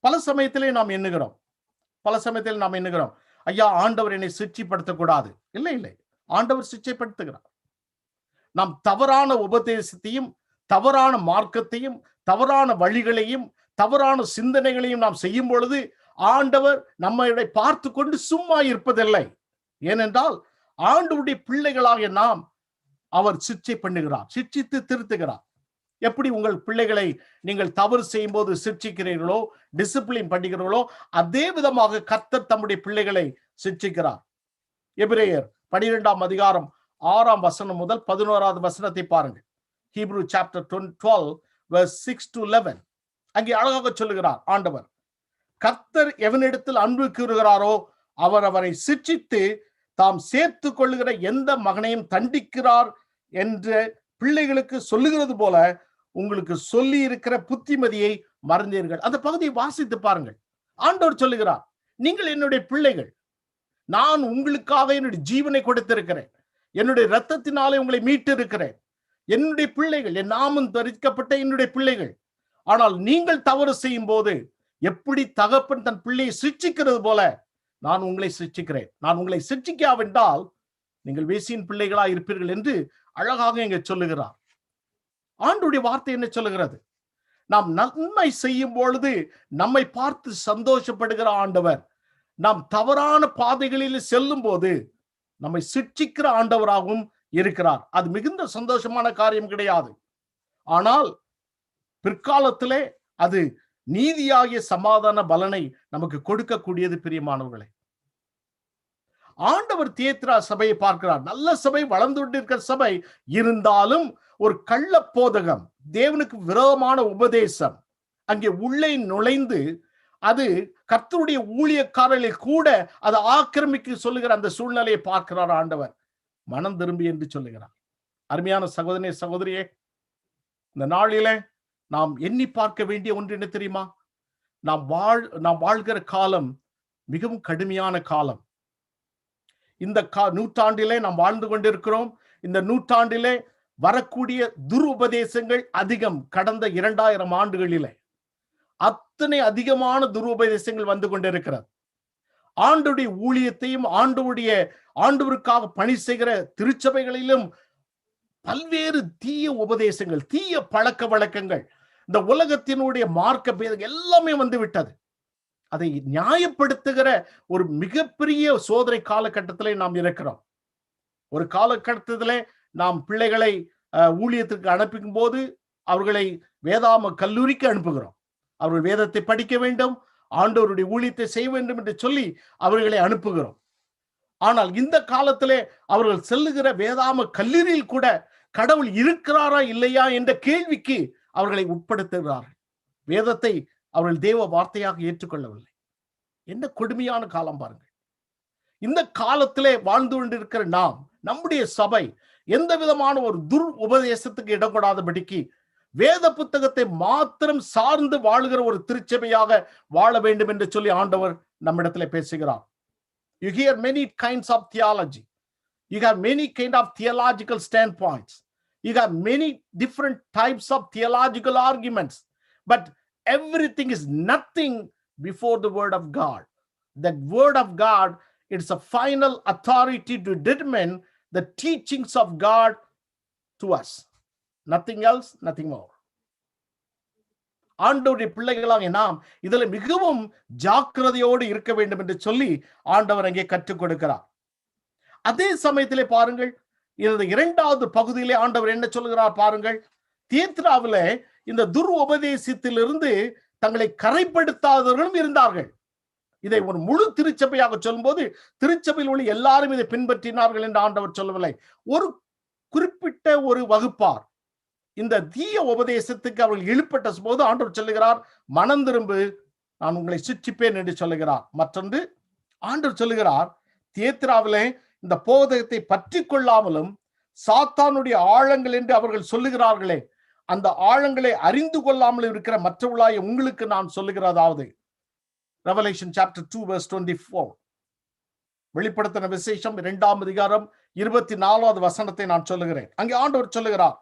பல சமயத்திலே நாம் எண்ணுகிறோம், ஐயா ஆண்டவர் என்னை சிட்சைப்படுத்தக்கூடாது. இல்லை, ஆண்டவர் சிட்சைப்படுத்துகிறார். நாம் தவறான உபதேசத்தையும் தவறான மார்க்கத்தையும் தவறான வழிகளையும் தவறான சிந்தனைகளையும் நாம் செய்யும் பொழுது ஆண்டவர் நம்மை பார்த்து கொண்டு சும்மா இருப்பதில்லை. ஏனென்றால் ஆண்டவருடைய பிள்ளைகளாகிய நாம் அவர் சிட்சை பண்ணுகிறார், சிட்சித்து திருத்துகிறார். எப்படி உங்கள் பிள்ளைகளை நீங்கள் தவறு செய்யும் போது சிட்சிக்கிறீர்களோ, டிசிப்ளின் பண்ணுகிறீர்களோ, அதே விதமாக கர்த்தர் தம்முடைய பிள்ளைகளை சிட்சிக்கிறார். எபிரேயர் 12ஆம் அதிகாரம் 6ஆம் வசனம் முதல் 11வது வசனத்தை பாருங்கள். Hebrew chapter 12 verse 6 to 11. அங்கே அழகாக சொல்லுகிறார் ஆண்டவர், கர்த்தர் எவனிடத்தில் அன்பு கூறுகிறாரோ அவர் அவரை சிட்சித்து தாம் சேர்த்து கொள்ளுகிற எந்த மகனையும் தண்டிக்கிறார் என்று பிள்ளைகளுக்கு சொல்லுகிறது போல உங்களுக்கு சொல்லி இருக்கிற புத்திமதியை மறந்தீர்கள். அந்த பகுதியை வாசித்து பாருங்கள். ஆண்டவர் சொல்லுகிறார், நீங்கள் என்னுடைய பிள்ளைகள், நான் உங்களுக்காக என்னுடைய ஜீவனை கொடுத்திருக்கிறேன், என்னுடைய இரத்தத்தினாலே உங்களை மீட்டு இருக்கிறேன், என்னுடைய பிள்ளைகள், என் நாமம் தரிக்கப்பட்ட என்னுடைய பிள்ளைகள். ஆனால் நீங்கள் தவறு செய்யும் போது எப்படி தகப்பன் தன் பிள்ளையை சிட்சிக்கிறது போல நான் உங்களை சிட்சிக்கிறேன். நான் உங்களை சிட்சிக்காவிட்டால் நீங்கள் வேசியின் பிள்ளைகளா இருப்பீர்கள் என்று அழகாக இங்கே சொல்லுகிறார். ஆண்டவருடைய வார்த்தை என்ன சொல்லுகிறது? நாம் நன்மை செய்யும் பொழுது நம்மை பார்த்து சந்தோஷப்படுகிற ஆண்டவர், நாம் தவறான பாதைகளில் செல்லும் போது நம்மை சிட்சிக்கிற ஆண்டவராகவும் இருக்கிறார். அது மிகுந்த சந்தோஷமான காரியம் கிடையாது. ஆனால் பிற்காலத்திலே அது நீதியாகிய சமாதான பலனை நமக்கு கொடுக்கக்கூடியது. பிரியமானவர்களே, ஆண்டவர் தியேத்திரா சபையை பார்க்கிறார். நல்ல சபை, வளர்ந்து கொண்டிருக்கிற சபை, இருந்தாலும் ஒரு கள்ள போதகம், தேவனுக்கு விரோதமான உபதேசம் அங்கே உள்ளே நுழைந்து அது கர்த்தருடைய ஊழியக்காரர்களை கூட அதை ஆக்கிரமிக்க சொல்லுகிற அந்த சூழ்நிலையை பார்க்கிறார் ஆண்டவர். மனம் திரும்பி என்று சொல்லுகிறார். அருமையான சகோதரனே, சகோதரியே, இந்த நாளிலே நாம் எண்ணி பார்க்க வேண்டிய ஒன்று என்ன தெரியுமா? நாம் வாழ்கிற காலம் மிகவும் கடுமையான காலம். இந்த நூற்றாண்டிலே நாம் வாழ்ந்து கொண்டிருக்கிறோம். இந்த நூற்றாண்டிலே வரக்கூடிய துருபதேசங்கள் அதிகம். கடந்த 2000 ஆண்டுகளிலே அத்தனை அதிகமான துருபதேசங்கள் வந்து கொண்டிருக்கிறது. ஆண்டுடைய ஊழியத்தையும் ஆண்டவருக்காக பணி செய்கிற திருச்சபைகளிலும் பல்வேறு தீய உபதேசங்கள், தீய பழக்க வழக்கங்கள், இந்த உலகத்தினுடைய மார்க்க பேதங்கள் எல்லாமே வந்து விட்டது. அதை நியாயப்படுத்துகிற ஒரு மிகப்பெரிய சோதனை காலகட்டத்திலே நாம் இருக்கிறோம். ஒரு காலகட்டத்திலே நாம் பிள்ளைகளை ஊழியத்திற்கு அனுப்பும் போது அவர்களை வேதாம கல்லூரிக்கு அனுப்புகிறோம். அவர்கள் வேதத்தை படிக்க வேண்டும், ஆண்டவருடைய ஊழியத்தை செய்ய வேண்டும் என்று சொல்லி அவர்களை அனுப்புகிறோம். ஆனால் இந்த காலத்திலே அவர்கள் செல்லுகிற வேதாம கல்லூரியில் கூட கடவுள் இருக்கிறாரா இல்லையா என்ற கேள்விக்கு அவர்களை உட்படுத்துகிறார்கள். வேதத்தை அவர்கள் தேவ வார்த்தையாக ஏற்றுக்கொள்ளவில்லை. என்ன கொடுமையான காலம் பாருங்கள். இந்த காலத்திலே வாழ்ந்து கொண்டிருக்கிற நாம், நம்முடைய சபை எந்த விதமான ஒரு துர் உபதேசத்துக்கு இடம் கொடாதபடிக்கு வேத புத்தகத்தை மாத்திரம் சார்ந்து வாழுகிற ஒரு திருச்சபையாக வாழ வேண்டும் என்று சொல்லி ஆண்டவர் நம்மிடத்தில் பேசுகிறார். You hear many kinds of theology. You have many kind of theological standpoints. You have many different types of theological arguments. But everything is nothing before the word of God. The word of God, it's a final authority to determine the teachings of God to us. Nothing else, nothing more. ஆண்டவருடைய பிள்ளைகளாக நாம் இதுல மிகவும் ஜாக்கிரதையோடு இருக்க வேண்டும் என்று சொல்லி ஆண்டவர் அங்கே கற்றுக் கொடுக்கிறார். அதே சமயத்திலே பாருங்கள், இந்த இரண்டாவது பகுதியிலே ஆண்டவர் என்ன சொல்கிறார் பாருங்கள். தியேத்திராவில இந்த துர் உபதேசத்திலிருந்து தங்களை கரைப்படுத்தாதவர்களும் இருந்தார்கள். இதை ஒரு முழு திருச்சபையாக சொல்லும்போது திருச்சபையில் உள்ள எல்லாரும் இதை பின்பற்றினார்கள் என்று ஆண்டவர் சொல்லவில்லை. ஒரு குறிப்பிட்ட ஒரு வகுப்பார் இந்த தீய உபதேசத்துக்கு அவர்கள் இழுப்பட்ட போது ஆண்டவர் சொல்லுகிறார், மனம் திரும்பு, நான் உங்களை சிற்றிப்பேன் என்று சொல்லுகிறார். மற்றொன்று ஆண்டவர் சொல்லுகிறார், தியேத்திராவிலே இந்த போதகத்தை பற்றி கொள்ளாமலும் சாத்தானுடைய ஆழங்கள் என்று அவர்கள் சொல்லுகிறார்களே, அந்த ஆழங்களை அறிந்து கொள்ளாமல் இருக்கிற மற்றவர்களாய் உங்களுக்கு நான் சொல்லுகிறதாவது. Revelation chapter 2 verse 24. வெளிப்படுத்தின விசேஷம் 2ஆம் அதிகாரம் 24வது வசனத்தை நான் சொல்லுகிறேன். அங்கே ஆண்டவர் சொல்லுகிறார்,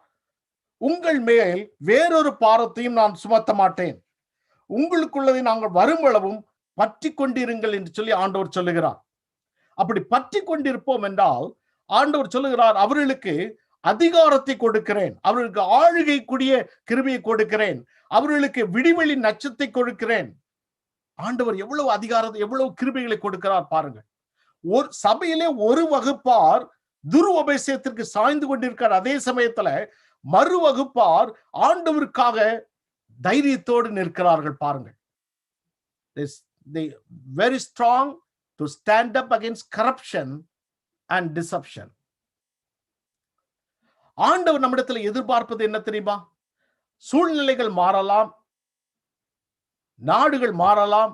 உங்கள் மேல் வேறொரு பாரத்தையும் நான் சுமத்த மாட்டேன், உங்களுக்குள்ளதை நாங்கள் வருமளவும் பற்றி கொண்டிருங்கள் என்று சொல்லி ஆண்டவர் சொல்லுகிறார். அப்படி பற்றி கொண்டிருப்போம் என்றால் ஆண்டவர் சொல்லுகிறார், அவர்களுக்கு அதிகாரத்தை கொடுக்கிறேன், அவர்களுக்கு ஆளுகை கூடிய கிருபையை கொடுக்கிறேன், அவர்களுக்கு விடிவெளி நட்சத்தை கொடுக்கிறேன். ஆண்டவர் எவ்வளவு அதிகாரத்தை, எவ்வளவு கிருபைகளை கொடுக்கிறார் பாருங்கள். ஒரு சபையிலே ஒரு வகுப்பார் துரு உபதேசத்திற்கு சாய்ந்து கொண்டிருக்கார். அதே சமயத்துல மறு வகுப்பார் ஆண்டவருக்காக தைரியத்தோடு நிற்கிறார்கள் பாருங்கள். They very strong to stand up against corruption and deception. ஆண்டவர் நம்மிடத்தில் எதிர்பார்ப்பது என்ன தெரியுமா? சூழ்நிலைகள் மாறலாம், நாடுகள் மாறலாம்,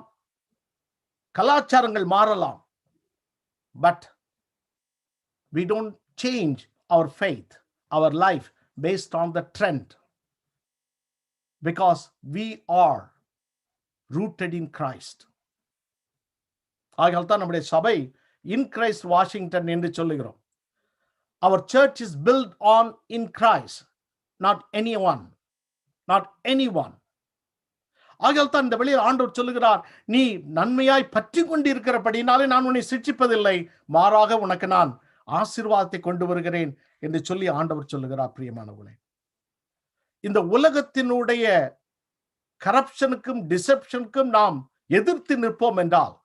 கலாச்சாரங்கள் மாறலாம், but we don't change our faith, our life based on the trend, because we are rooted in Christ. ஆகையால் தான் நம்முடைய சபை in Christ Washington என்று சொல்லுகிறோம். Our church is built on in Christ, not anyone, not anyone. ஆகையால் தான் இந்த வெளியில் ஆண்டவர் சொல்லுகிறார், நீ நன்மையாய் பற்றி கொண்டிருக்கிறபடினாலே நான் உன்னை சிட்சிப்பதில்லை, மாறாக உனக்கு நான் ஆசீர்வாதத்தை கொண்டு வருகிறேன் என்று சொல்லி ஆண்டவர் சொல்லுகிறார். பிரியமானவர்களே, இந்த உலகத்தினுடைய கரப்ஷனுக்கும் டிசெப்ஷனுக்கும் நாம் எதிர்த்து நிற்போம் என்றால்,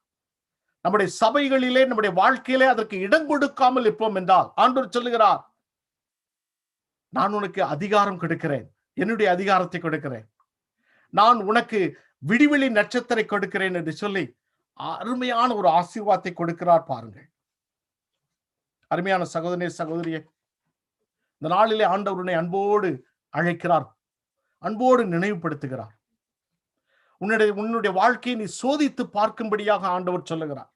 நம்முடைய சபைகளிலே நம்முடைய வாழ்க்கையிலே அதற்கு இடம் கொடுக்காமல் இருப்போம் என்றால், ஆண்டவர் சொல்லுகிறார், நான் உனக்கு அதிகாரம் கொடுக்கிறேன், என்னுடைய அதிகாரத்தை கொடுக்கிறேன், நான் உனக்கு விடிவெளி நட்சத்திரை கொடுக்கிறேன் என்று சொல்லி அருமையான ஒரு ஆசீர்வாதத்தை கொடுக்கிறார் பாருங்கள். அருமையான சகோதரனே, சகோதரியே, இந்த நாளிலே ஆண்டவர் உன்னை அன்போடு அழைக்கிறார், அன்போடு நினைவுபடுத்துகிறார். உன்னுடைய வாழ்க்கையை நீ சோதித்து பார்க்கும்படியாக ஆண்டவர் சொல்லுகிறார்.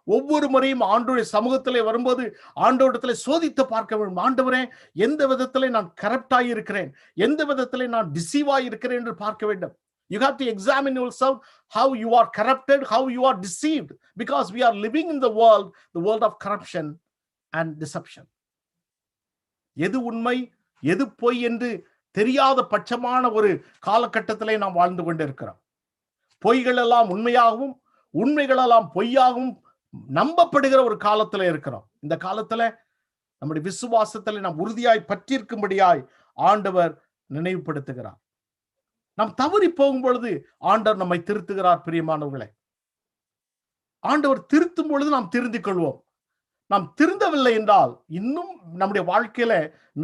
ஒவ்வொரு முறையும் ஆண்டவருடைய சமூகத்திலே வரும்போது ஆண்டவரிடத்திலே சோதித்து பார்க்க வேண்டும். ஆண்டவரே, எந்த விதத்திலே நான் கரப்டாகி இருக்கிறேன், எந்த விதத்திலே நான் டிசீவாகி இருக்கிறேன் என்று பார்க்க வேண்டும். You have to examine yourself how you are corrupted, how you are deceived, because we are living in the world of corruption and deception. எது உண்மை எது பொய் என்று தெரியாத பட்சமான ஒரு காலகட்டத்திலே நாம் வாழ்ந்து கொண்டிருக்கிறோம். பொய்கள் எல்லாம் உண்மையாகவும் உண்மைகளெல்லாம் பொய்யாகவும் நம்பப்படுகிற ஒரு காலத்துல இருக்கிறோம். இந்த காலத்துல நம்முடைய விசுவாசத்துல நாம் உறுதியாய் பற்றிருக்கும்படியாய் ஆண்டவர் நினைவுபடுத்துகிறார். நாம் தவறி போகும் பொழுது ஆண்டவர் நம்மை திருத்துகிறார். பிரியமானவர்களே, ஆண்டவர் திருத்தும் பொழுது நாம் திருந்திக் கொள்வோம். நாம் திருந்தவில்லை என்றால் இன்னும் நம்முடைய வாழ்க்கையில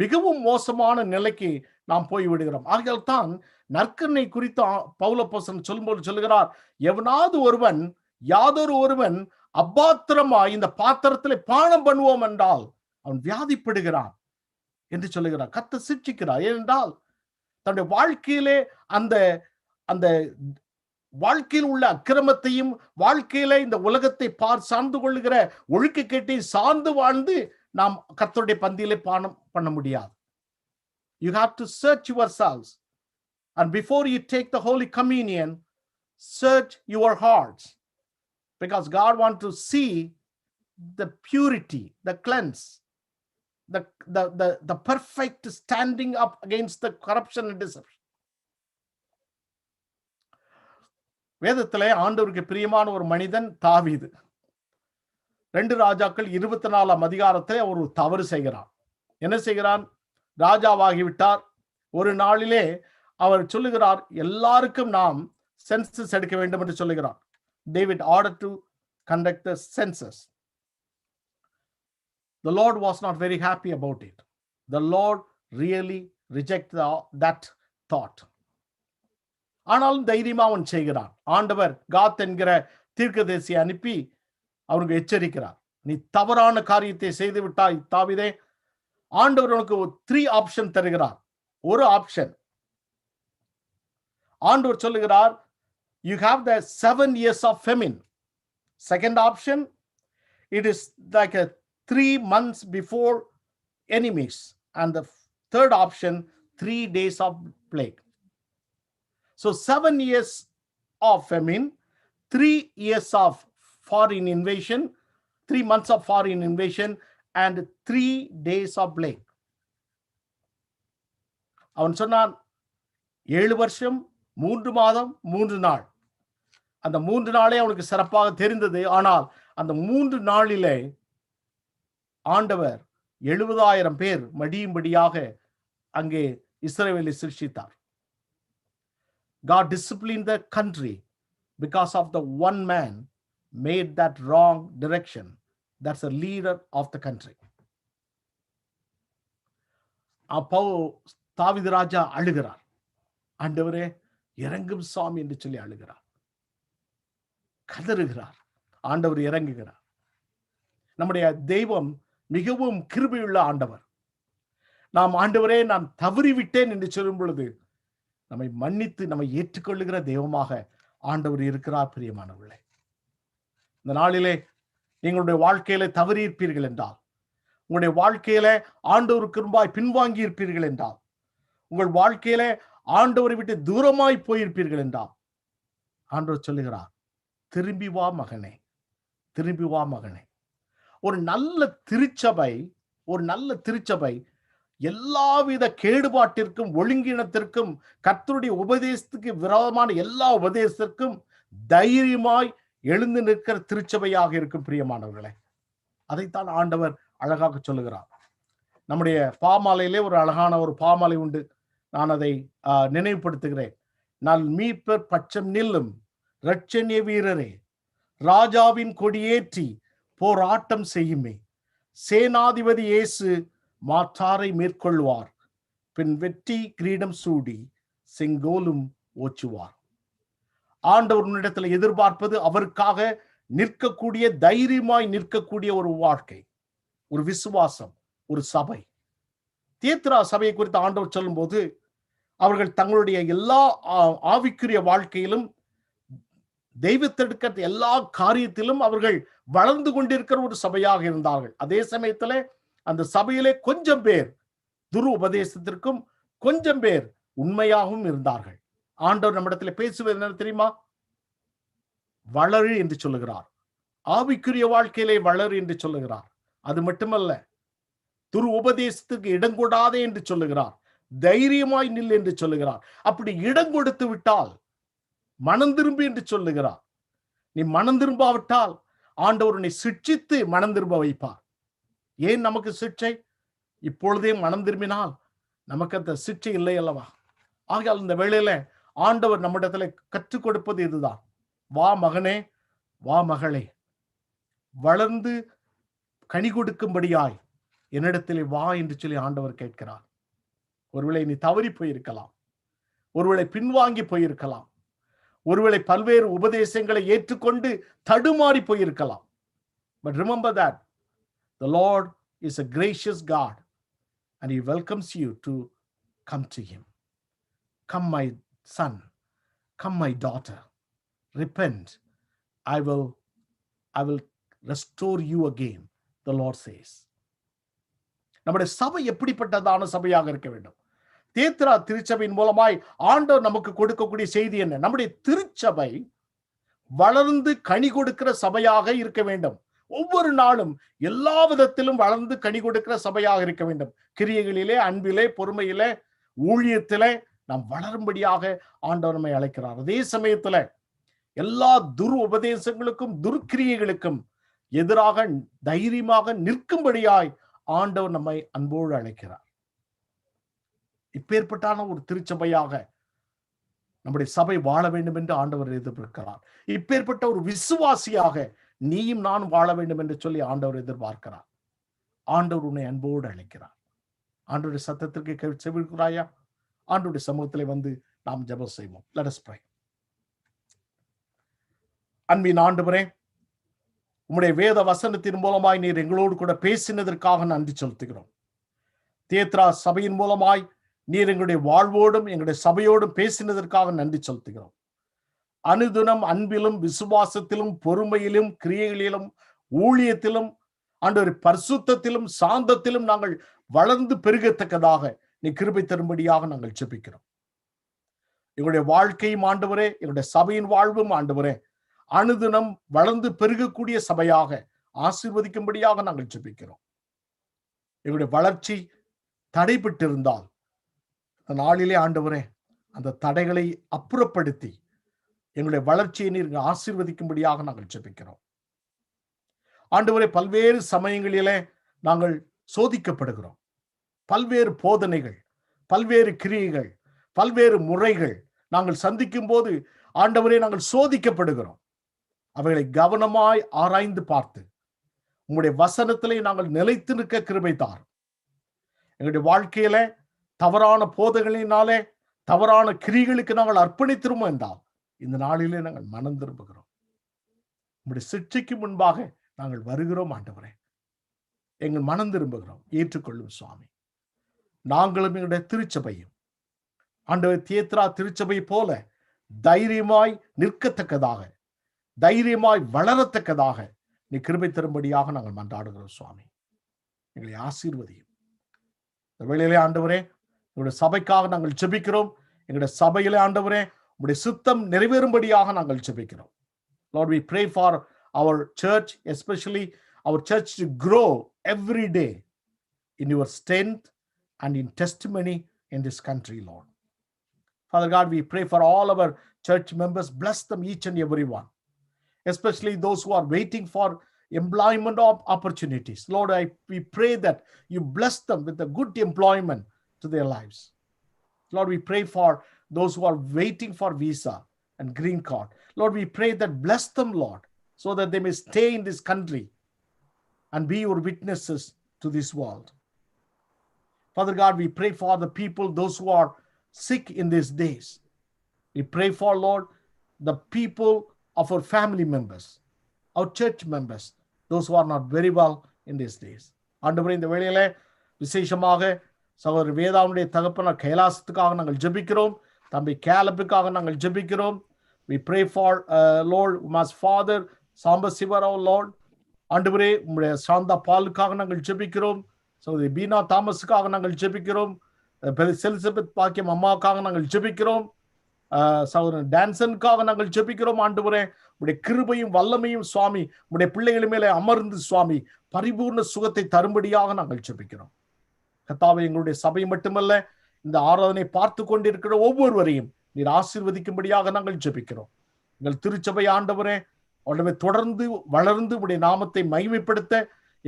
மிகவும் மோசமான நிலைக்கு நாம் போய்விடுகிறோம். ஆகையால் தான் நற்கருணை குறித்து பவுல் அப்போஸ்தலன் சொல்லும்போது சொல்லுகிறார், எவனாவது ஒருவன் யாதொரு ஒருவன் அபாத்திரமாய் இந்த பாத்திரத்திலே பானம் பண்ணுவோம் என்றால் அவன் வியாதிப்படுகிறான் என்று சொல்லுகிறார். கர்த்தர் சிட்சிக்கிறார். ஏனென்றால் தன்னுடைய வாழ்க்கையிலே அந்த அந்த வாழ்க்கையில் உள்ள அக்கிரமத்தையும் வாழ்க்கையில இந்த உலகத்தை சார்ந்து கொள்ளுகிற ஒழுக்கக்கேட்டை சார்ந்து வாழ்ந்து நாம் கர்த்தருடைய பந்தியிலே பானம் பண்ண முடியாது. You have to search yourselves, and before you take the Holy Communion, search your hearts, because God wants to see the purity, the cleanse, the perfect standing up against the corruption and deception. வேதத்திலே ஆண்டவருக்கு பிரியமான ஒரு மனிதன் தாவீது. 2 ராஜாக்கள் 24ஆம் அதிகாரத்திலே ஒரு தவறு செய்கிறான். என்ன செய்கிறான்? ராஜாவாகிவிட்டார். ஒரு நாளிலே அவர் சொல்லுகிறார், எல்லாருக்கும் நாம் சென்சஸ் எடுக்க வேண்டும் என்று சொல்லுகிறார். David ordered to conduct the census. The Lord was not very happy about it. The Lord really rejected that thought. ஆனாலும் தைரியமா அவன் செய்கிறான். ஆண்டவர் காத் என்கிற தீர்க்கதரிசியை அனுப்பி அவருக்கு எச்சரிக்கிறார், நீ தவறான காரியத்தை செய்து விட்டாய் தாவீதே. ஆண்டவர் உனக்கு 3 ஆப்ஷன் தருகிறார். ஒரு ஆப்ஷன், ஆண்டவர் சொல்லுகிறார், you have the 7 years of famine. Second option, it is like a 3 months before enemies. And the third option, 3 days of plague. So 7 years of famine, 3 years of foreign invasion, 3 months of foreign invasion, and 3 days of plague. அவன் சொன்னான், 7 வருஷம் 3 மாதம் 3 நாள். அந்த 3 நாளே அவனுக்கு சிறப்பாக தெரிந்தது. ஆனால் அந்த 3 நாளிலே ஆண்டவர் 70,000 பேர் மடியும்படியாக அங்கே இஸ்ரவேலை சிருஷ்டித்தார். God disciplined the country because of the one man made that wrong direction. That's the leader of the country. அப்போ தாவீது ராஜா அழுகிறார், ஆண்டவரே இறங்கும் சாமி என்று சொல்லி அழுகிறார், கதறுகிறார். ஆண்டவர் இறங்குகிறார். நம்முடைய தெய்வம் மிகவும் கிருபையுள்ள ஆண்டவர். நாம் ஆண்டவரே நான் தவறிவிட்டேன் என்று சொல்லும் பொழுது நம்மை மன்னித்து நம்மை ஏற்றுக்கொள்ளுகிற தெய்வமாக ஆண்டவர் இருக்கிறார். பிரியமானவர்களே, இந்த நாளிலே நீங்களுடைய வாழ்க்கையில தவறி இருப்பீர்கள் என்றால், உங்களுடைய வாழ்க்கையில ஆண்டவருக்கு முன்பாய் பின்வாங்கி இருப்பீர்கள் என்றால், உங்கள் வாழ்க்கையில ஆண்டவரை விட்டு தூரமாய் போயிருப்பீர்கள் என்றால், ஆண்டவர் சொல்லுகிறார், திரும்பி வா மகனே, திரும்பி வா மகனே. ஒரு நல்ல திருச்சபை எல்லாவித கேடுபாட்டிற்கும் ஒழுங்கினத்திற்கும் கர்த்தருடைய உபதேசத்துக்கு விரோதமான எல்லா உபதேசத்திற்கும் தைரியமாய் எழுந்து நிற்கிற திருச்சபையாக இருக்கும். பிரியமானவர்களே, அதைத்தான் ஆண்டவர் அழகாக சொல்லுகிறார். நம்முடைய பாமாலையிலே ஒரு அழகான ஒரு பாமாலை உண்டு. நான் அதை நினைவுபடுத்துகிறேன். நல் மீட்பர் பட்சம் நில்லும் இரட்சண்ய வீரரே, ராஜாவின் கொடியேற்றி போராட்டம் செய்யுமே, சேனாதிபதி இயேசு மாற்றாரை மேற்கொள்வார், பின் வெற்றி கிரீடம் சூடி செங்கோலும் ஓச்சுவார். ஆண்டவர் உன்னிடத்தில் எதிர்பார்ப்பது அவருக்காக நிற்கக்கூடிய, தைரியமாய் நிற்கக்கூடிய ஒரு வாழ்க்கை, ஒரு விசுவாசம், ஒரு சபை. தியத்ரா சபையை குறித்து ஆண்டவர் சொல்லும் போது, அவர்கள் தங்களுடைய எல்லா ஆவிக்குரிய வாழ்க்கையிலும் தெய்வத்தெடுக்க எல்லா காரியத்திலும் அவர்கள் வளர்ந்து கொண்டிருக்கிற ஒரு சபையாக இருந்தார்கள். அதே சமயத்துல அந்த சபையிலே கொஞ்சம் பேர் துரு உபதேசத்திற்கும் கொஞ்சம் பேர் உண்மையாகவும் இருந்தார்கள். ஆண்டவர் நம்மிடத்தில் பேசுவது என்ன தெரியுமா? வளரு என்று சொல்லுகிறார். ஆவிக்குரிய வாழ்க்கையிலே வளரு என்று சொல்லுகிறார். அது மட்டுமல்ல, துரு உபதேசத்துக்கு இடம் கொடாதே என்று சொல்லுகிறார். தைரியமாய் நில் என்று சொல்லுகிறார். அப்படி இடம் கொடுத்து விட்டால் மனம் திரும்பி என்று சொல்லுகிறார். நீ மனம் திரும்பாவிட்டால் ஆண்டவர் உன்னை சிட்சித்து மனம் திரும்ப வைப்பார். ஏன் நமக்கு சிட்சை? இப்பொழுதே மனம் திரும்பினால் நமக்கு அந்த சிட்சை இல்லை அல்லவா? ஆகையால் இந்த வேளையில ஆண்டவர் நம்மிடத்துல கற்றுக் கொடுப்பது இதுதான். வா மகனே, வா மகளே, வளர்ந்து கனி கொடுக்கும்படியாய் என்னிடத்திலே வா என்று சொல்லி ஆண்டவர் கேட்கிறார். ஒருவேளை நீ தவறி போயிருக்கலாம், ஒருவேளை பின்வாங்கி போயிருக்கலாம், ஒருவேளை பல்வேறு உபதேசங்களை ஏற்றுக்கொண்டு தடுமாறி போயிருக்கலாம். But remember that the Lord is a gracious God and He welcomes you to come to Him. come my son, come my daughter, repent, I will restore you again, the Lord says. நம்முடைய சபை எப்படிப்பட்டதான சபையாக இருக்க வேண்டும்? தேத்ரா திருச்சபையின் மூலமாய் ஆண்டவர் நமக்கு கொடுக்கக்கூடிய செய்தி என்ன? நம்முடைய திருச்சபை வளர்ந்து கனி கொடுக்கிற சபையாக இருக்க வேண்டும். ஒவ்வொரு நாளும் எல்லா விதத்திலும் வளர்ந்து கனி கொடுக்கிற சபையாக இருக்க வேண்டும். கிரியைகளிலே, அன்பிலே, பொறுமையிலே, ஊழியத்திலே நாம் வளரும்படியாக ஆண்டவர் நம்மை அழைக்கிறார். அதே சமயத்துல எல்லா துர் உபதேசங்களுக்கும் துர்க்கிரியைகளுக்கும் எதிராக தைரியமாக நிற்கும்படியாய் ஆண்டவர் நம்மை அன்போடு அழைக்கிறார். இப்பேற்பட்டான ஒரு திருச்சபையாக நம்முடைய சபை வாழ வேண்டும் என்று ஆண்டவர் எதிர்பார்க்கிறார். இப்பேற்பட்ட ஒரு விசுவாசியாக நீயும் நானும் வாழ வேண்டும் என்று சொல்லி ஆண்டவர் எதிர்பார்க்கிறார். ஆண்டவர் உன்னை அன்போடு அழைக்கிறார். ஆண்டவருடைய சத்தத்திற்கு செவிக்கிறாயா? ஆண்டவருடைய சமூகத்திலே வந்து நாம் ஜெபம் செய்வோம். Let us pray. அன்பின் ஆண்டவரே, உம்முடைய வேத வசனத்தின் மூலமாய் நீர் எங்களோடு கூட பேசினதற்காக நன்றி செலுத்துகிறோம். தேத்ரா சபையின் மூலமாய் நீர் எங்களுடைய வாழ்வோடும் எங்களுடைய சபையோடும் பேசினதற்காக நன்றி செலுத்துகிறோம். அனுதினம் அன்பிலும் விசுவாசத்திலும் பொறுமையிலும் கிரியைகளிலும் ஊழியத்திலும் ஆண்டவரே பரிசுத்தத்திலும் சாந்தத்திலும் நாங்கள் வளர்ந்து பெருகத்தக்கதாக நீ கிருபை தரும்படியாக நாங்கள் ஜெபிக்கிறோம். எங்களுடைய வாழ்க்கையும் ஆண்டவரே, எங்களுடைய சபையின் வாழ்வும் ஆண்டவரே அனுதினம் வளர்ந்து பெருகக்கூடிய சபையாக ஆசீர்வதிக்கும்படியாக நாங்கள் ஜெபிக்கிறோம். எங்களுடைய வளர்ச்சி தடைபட்டிருந்தால் அந்த நாளிலே ஆண்டவரே அந்த தடைகளை அப்புறப்படுத்தி எங்களுடைய வளர்ச்சியை நீர் ஆசீர்வதிக்கும்படியாக நாங்கள் ஜெபிக்கிறோம். ஆண்டவரே, பல்வேறு சமயங்களிலே நாங்கள் சோதிக்கப்படுகிறோம். பல்வேறு போதனைகள், பல்வேறு கிரியைகள், பல்வேறு முறைகள் நாங்கள் சந்திக்கும் போது ஆண்டவரே நாங்கள் சோதிக்கப்படுகிறோம். அவைகளை கவனமாய் ஆராய்ந்து பார்த்து உங்களுடைய வசனத்திலே நாங்கள் நிலைத்து நிற்க கிருபை தாரும். எங்களுடைய வாழ்க்கையில தவறான போதனைகளினாலே தவறான கிரிகளுக்கு நாங்கள் அர்ப்பணித்திருமோ என்றால் இந்த நாளிலே நாங்கள் மனம் திரும்புகிறோம். உங்களுடைய சிக்ஷைக்கு முன்பாக நாங்கள் வருகிறோம். ஆண்டவரே, எங்கள் மனம் திரும்புகிறோம். ஏற்றுக்கொள்ளும் சுவாமி. நாங்களும் எங்களுடைய திருச்சபையும் ஆண்டவர் தேத்ரா திருச்சபை போல தைரியமாய் நிற்கத்தக்கதாக, தைரியமாய் வளரத்தக்கதாக நீ கிருபை தரும்படியாக நாங்கள் மன்றாடுகிறோம் சுவாமி. எங்களை ஆசீர்வதியும். இந்த வேளையிலே ஆண்டவரே, எங்களுடைய சபைக்காக நாங்கள் ஜெபிக்கிறோம். எங்களுடைய சபையிலே ஆண்டவரே உங்களுடைய சித்தம் நிறைவேறும்படியாக நாங்கள் ஜெபிக்கிறோம். Lord, we pray for our church, especially our church to grow every day in your strength and in testimony in this country, Lord. Father God, we pray for all our church members. Bless them, each and every one, especially those who are waiting for employment opportunities. Lord, we pray that you bless them with a good employment to their lives. Lord, we pray for those who are waiting for visa and green card. Lord, we pray that bless them, Lord, so that they may stay in this country and be your witnesses to this world. Father God, we pray for the people, those who are sick in these days. We pray for, Lord, the people of our family members, our church members, those who are not very well in these days. ஆண்டவரே, இந்த வேளையிலே விசேஷமாக சகோதரர் வேதாவுடைய தகப்பனார் கைலாசத்துக்காக நாங்கள் ஜெபிக்கிறோம். தம்பி கேலப்புக்காக நாங்கள் ஜெபிக்கிறோம். We pray for Lord Uma's father Sambasivarao, Lord. ஆண்டவரே, உம்முடைய சாந்தா பாலுக்காக நாங்கள் ஜெபிக்கிறோம். சகோதரி பீனா தாமஸுக்காக நாங்கள் ஜெபிக்கிறோம். எலிசபெத் பாக்கியம் அம்மாவுக்காக நாங்கள் ஜெபிக்கிறோம். சகோதரன் டான்சனுக்காக நாங்கள் ஜெபிக்கிறோம். ஆண்டவரே, உடைய கிருபையும் வல்லமையும் சுவாமி உடைய பிள்ளைகள் மேலே அமர்ந்து சுவாமி பரிபூர்ண சுகத்தை தரும்படியாக நாங்கள் ஜெபிக்கிறோம். கர்த்தாவே, எங்களுடைய சபை மட்டுமல்ல, இந்த ஆராதனை பார்த்து கொண்டிருக்கிற ஒவ்வொருவரையும் நீர் ஆசீர்வதிக்கும்படியாக நாங்கள் ஜெபிக்கிறோம். எங்கள் திருச்சபை ஆண்டவரே தொடர்ந்து வளர்ந்து உடைய நாமத்தை மகிமைப்படுத்த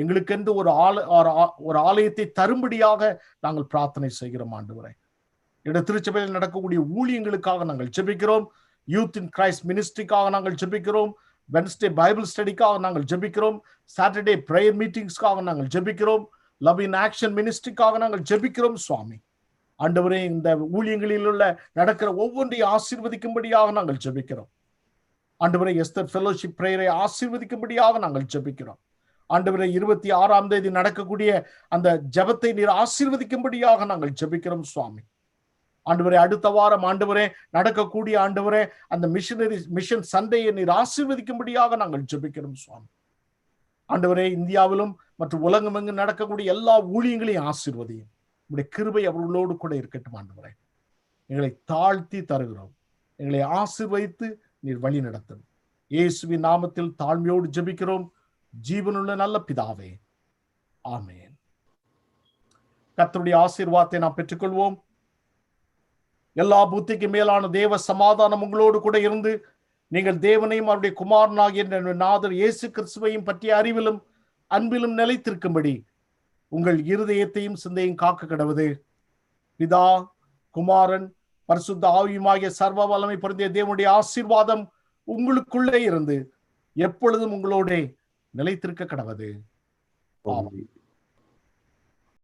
எங்களுக்கென்று ஒரு ஆலயத்தை தரும்படியாக நாங்கள் பிரார்த்தனை செய்கிறோம். ஆண்டவரே, எங்களுடைய திருச்சபையில் நடக்கக்கூடிய ஊழியங்களுக்காக நாங்கள் ஜெபிக்கிறோம். யூத் இன் கிரைஸ்ட் மினிஸ்ட்ரிக்காக நாங்கள் ஜெபிக்கிறோம். வென்ஸ்டே பைபிள் ஸ்டடிக்காக நாங்கள் ஜெபிக்கிறோம். சாட்டர்டே பிரேயர் மீட்டிங்ஸ்க்காக நாங்கள் ஜெபிக்கிறோம். லவ் இன் ஆக்ஷன் மினிஸ்ட்ரிக்காக நாங்கள் ஜெபிக்கிறோம். சுவாமி ஆண்டவரே, இந்த ஊழியங்களில் உள்ள நடக்கிற ஒவ்வொன்றையும் ஆசீர்வதிக்கும்படியாக நாங்கள் ஜெபிக்கிறோம். ஆண்டவரே, எஸ்தர் ஃபெலோஷிப் பிரேயரை ஆசீர்வதிக்கும்படியாக நாங்கள் ஜெபிக்கிறோம். ஆண்டவரே, 26ஆம் தேதி நடக்கக்கூடிய அந்த ஜெபத்தை நீர் ஆசீர்வதிக்கும்படியாக நாங்கள் ஜெபிக்கிறோம். சுவாமி ஆண்டவரே, அடுத்த வாரம் ஆண்டவரே நடக்கக்கூடிய ஆண்டவரே அந்த மிஷன் சண்டையை நீர் ஆசீர்வதிக்கும்படியாக நாங்கள் ஜெபிக்கிறோம் சுவாமி. ஆண்டவரே, இந்தியாவிலும் மற்றும் உலகமெங்கும் நடக்கக்கூடிய எல்லா ஊழியங்களையும் ஆசீர்வதியும். உங்களுடைய கிருபை அவர்களோடு கூட இருக்கட்டும் ஆண்டவரே. எங்களை தாழ்த்தி தருகிறோம். எங்களை ஆசீர்வதித்து நீர் வழி நடத்தும். இயேசுவின் நாமத்தில் தாழ்மையோடு ஜெபிக்கிறோம் ஜீவனுள்ள நல்ல பிதாவே, ஆமென். கர்த்தருடைய ஆசீர்வாதத்தை நாம் பெற்றுக்கொள்வோம். எல்லா புத்திக்கு மேலான தேவ சமாதானம் உங்களோடு கூட இருந்து நீங்கள் தேவனையும் அவருடைய குமாரனாகிய நாதர் இயேசு கிறிஸ்துவையும் பற்றிய அறிவிலும் அன்பிலும் நிலைத்திருக்கும்படி உங்கள் இருதயத்தையும் சிந்தையும் காக்க கடவுது. பிதா, குமாரன், பரிசுத்த ஆவியுமாகிய சர்வ வல்லமை பொருந்திய தேவனுடைய ஆசீர்வாதம் உங்களுக்குள்ளே இருந்து எப்பொழுதும் உங்களோட நிலைத்திருக்க கடவுது. ஆமென்.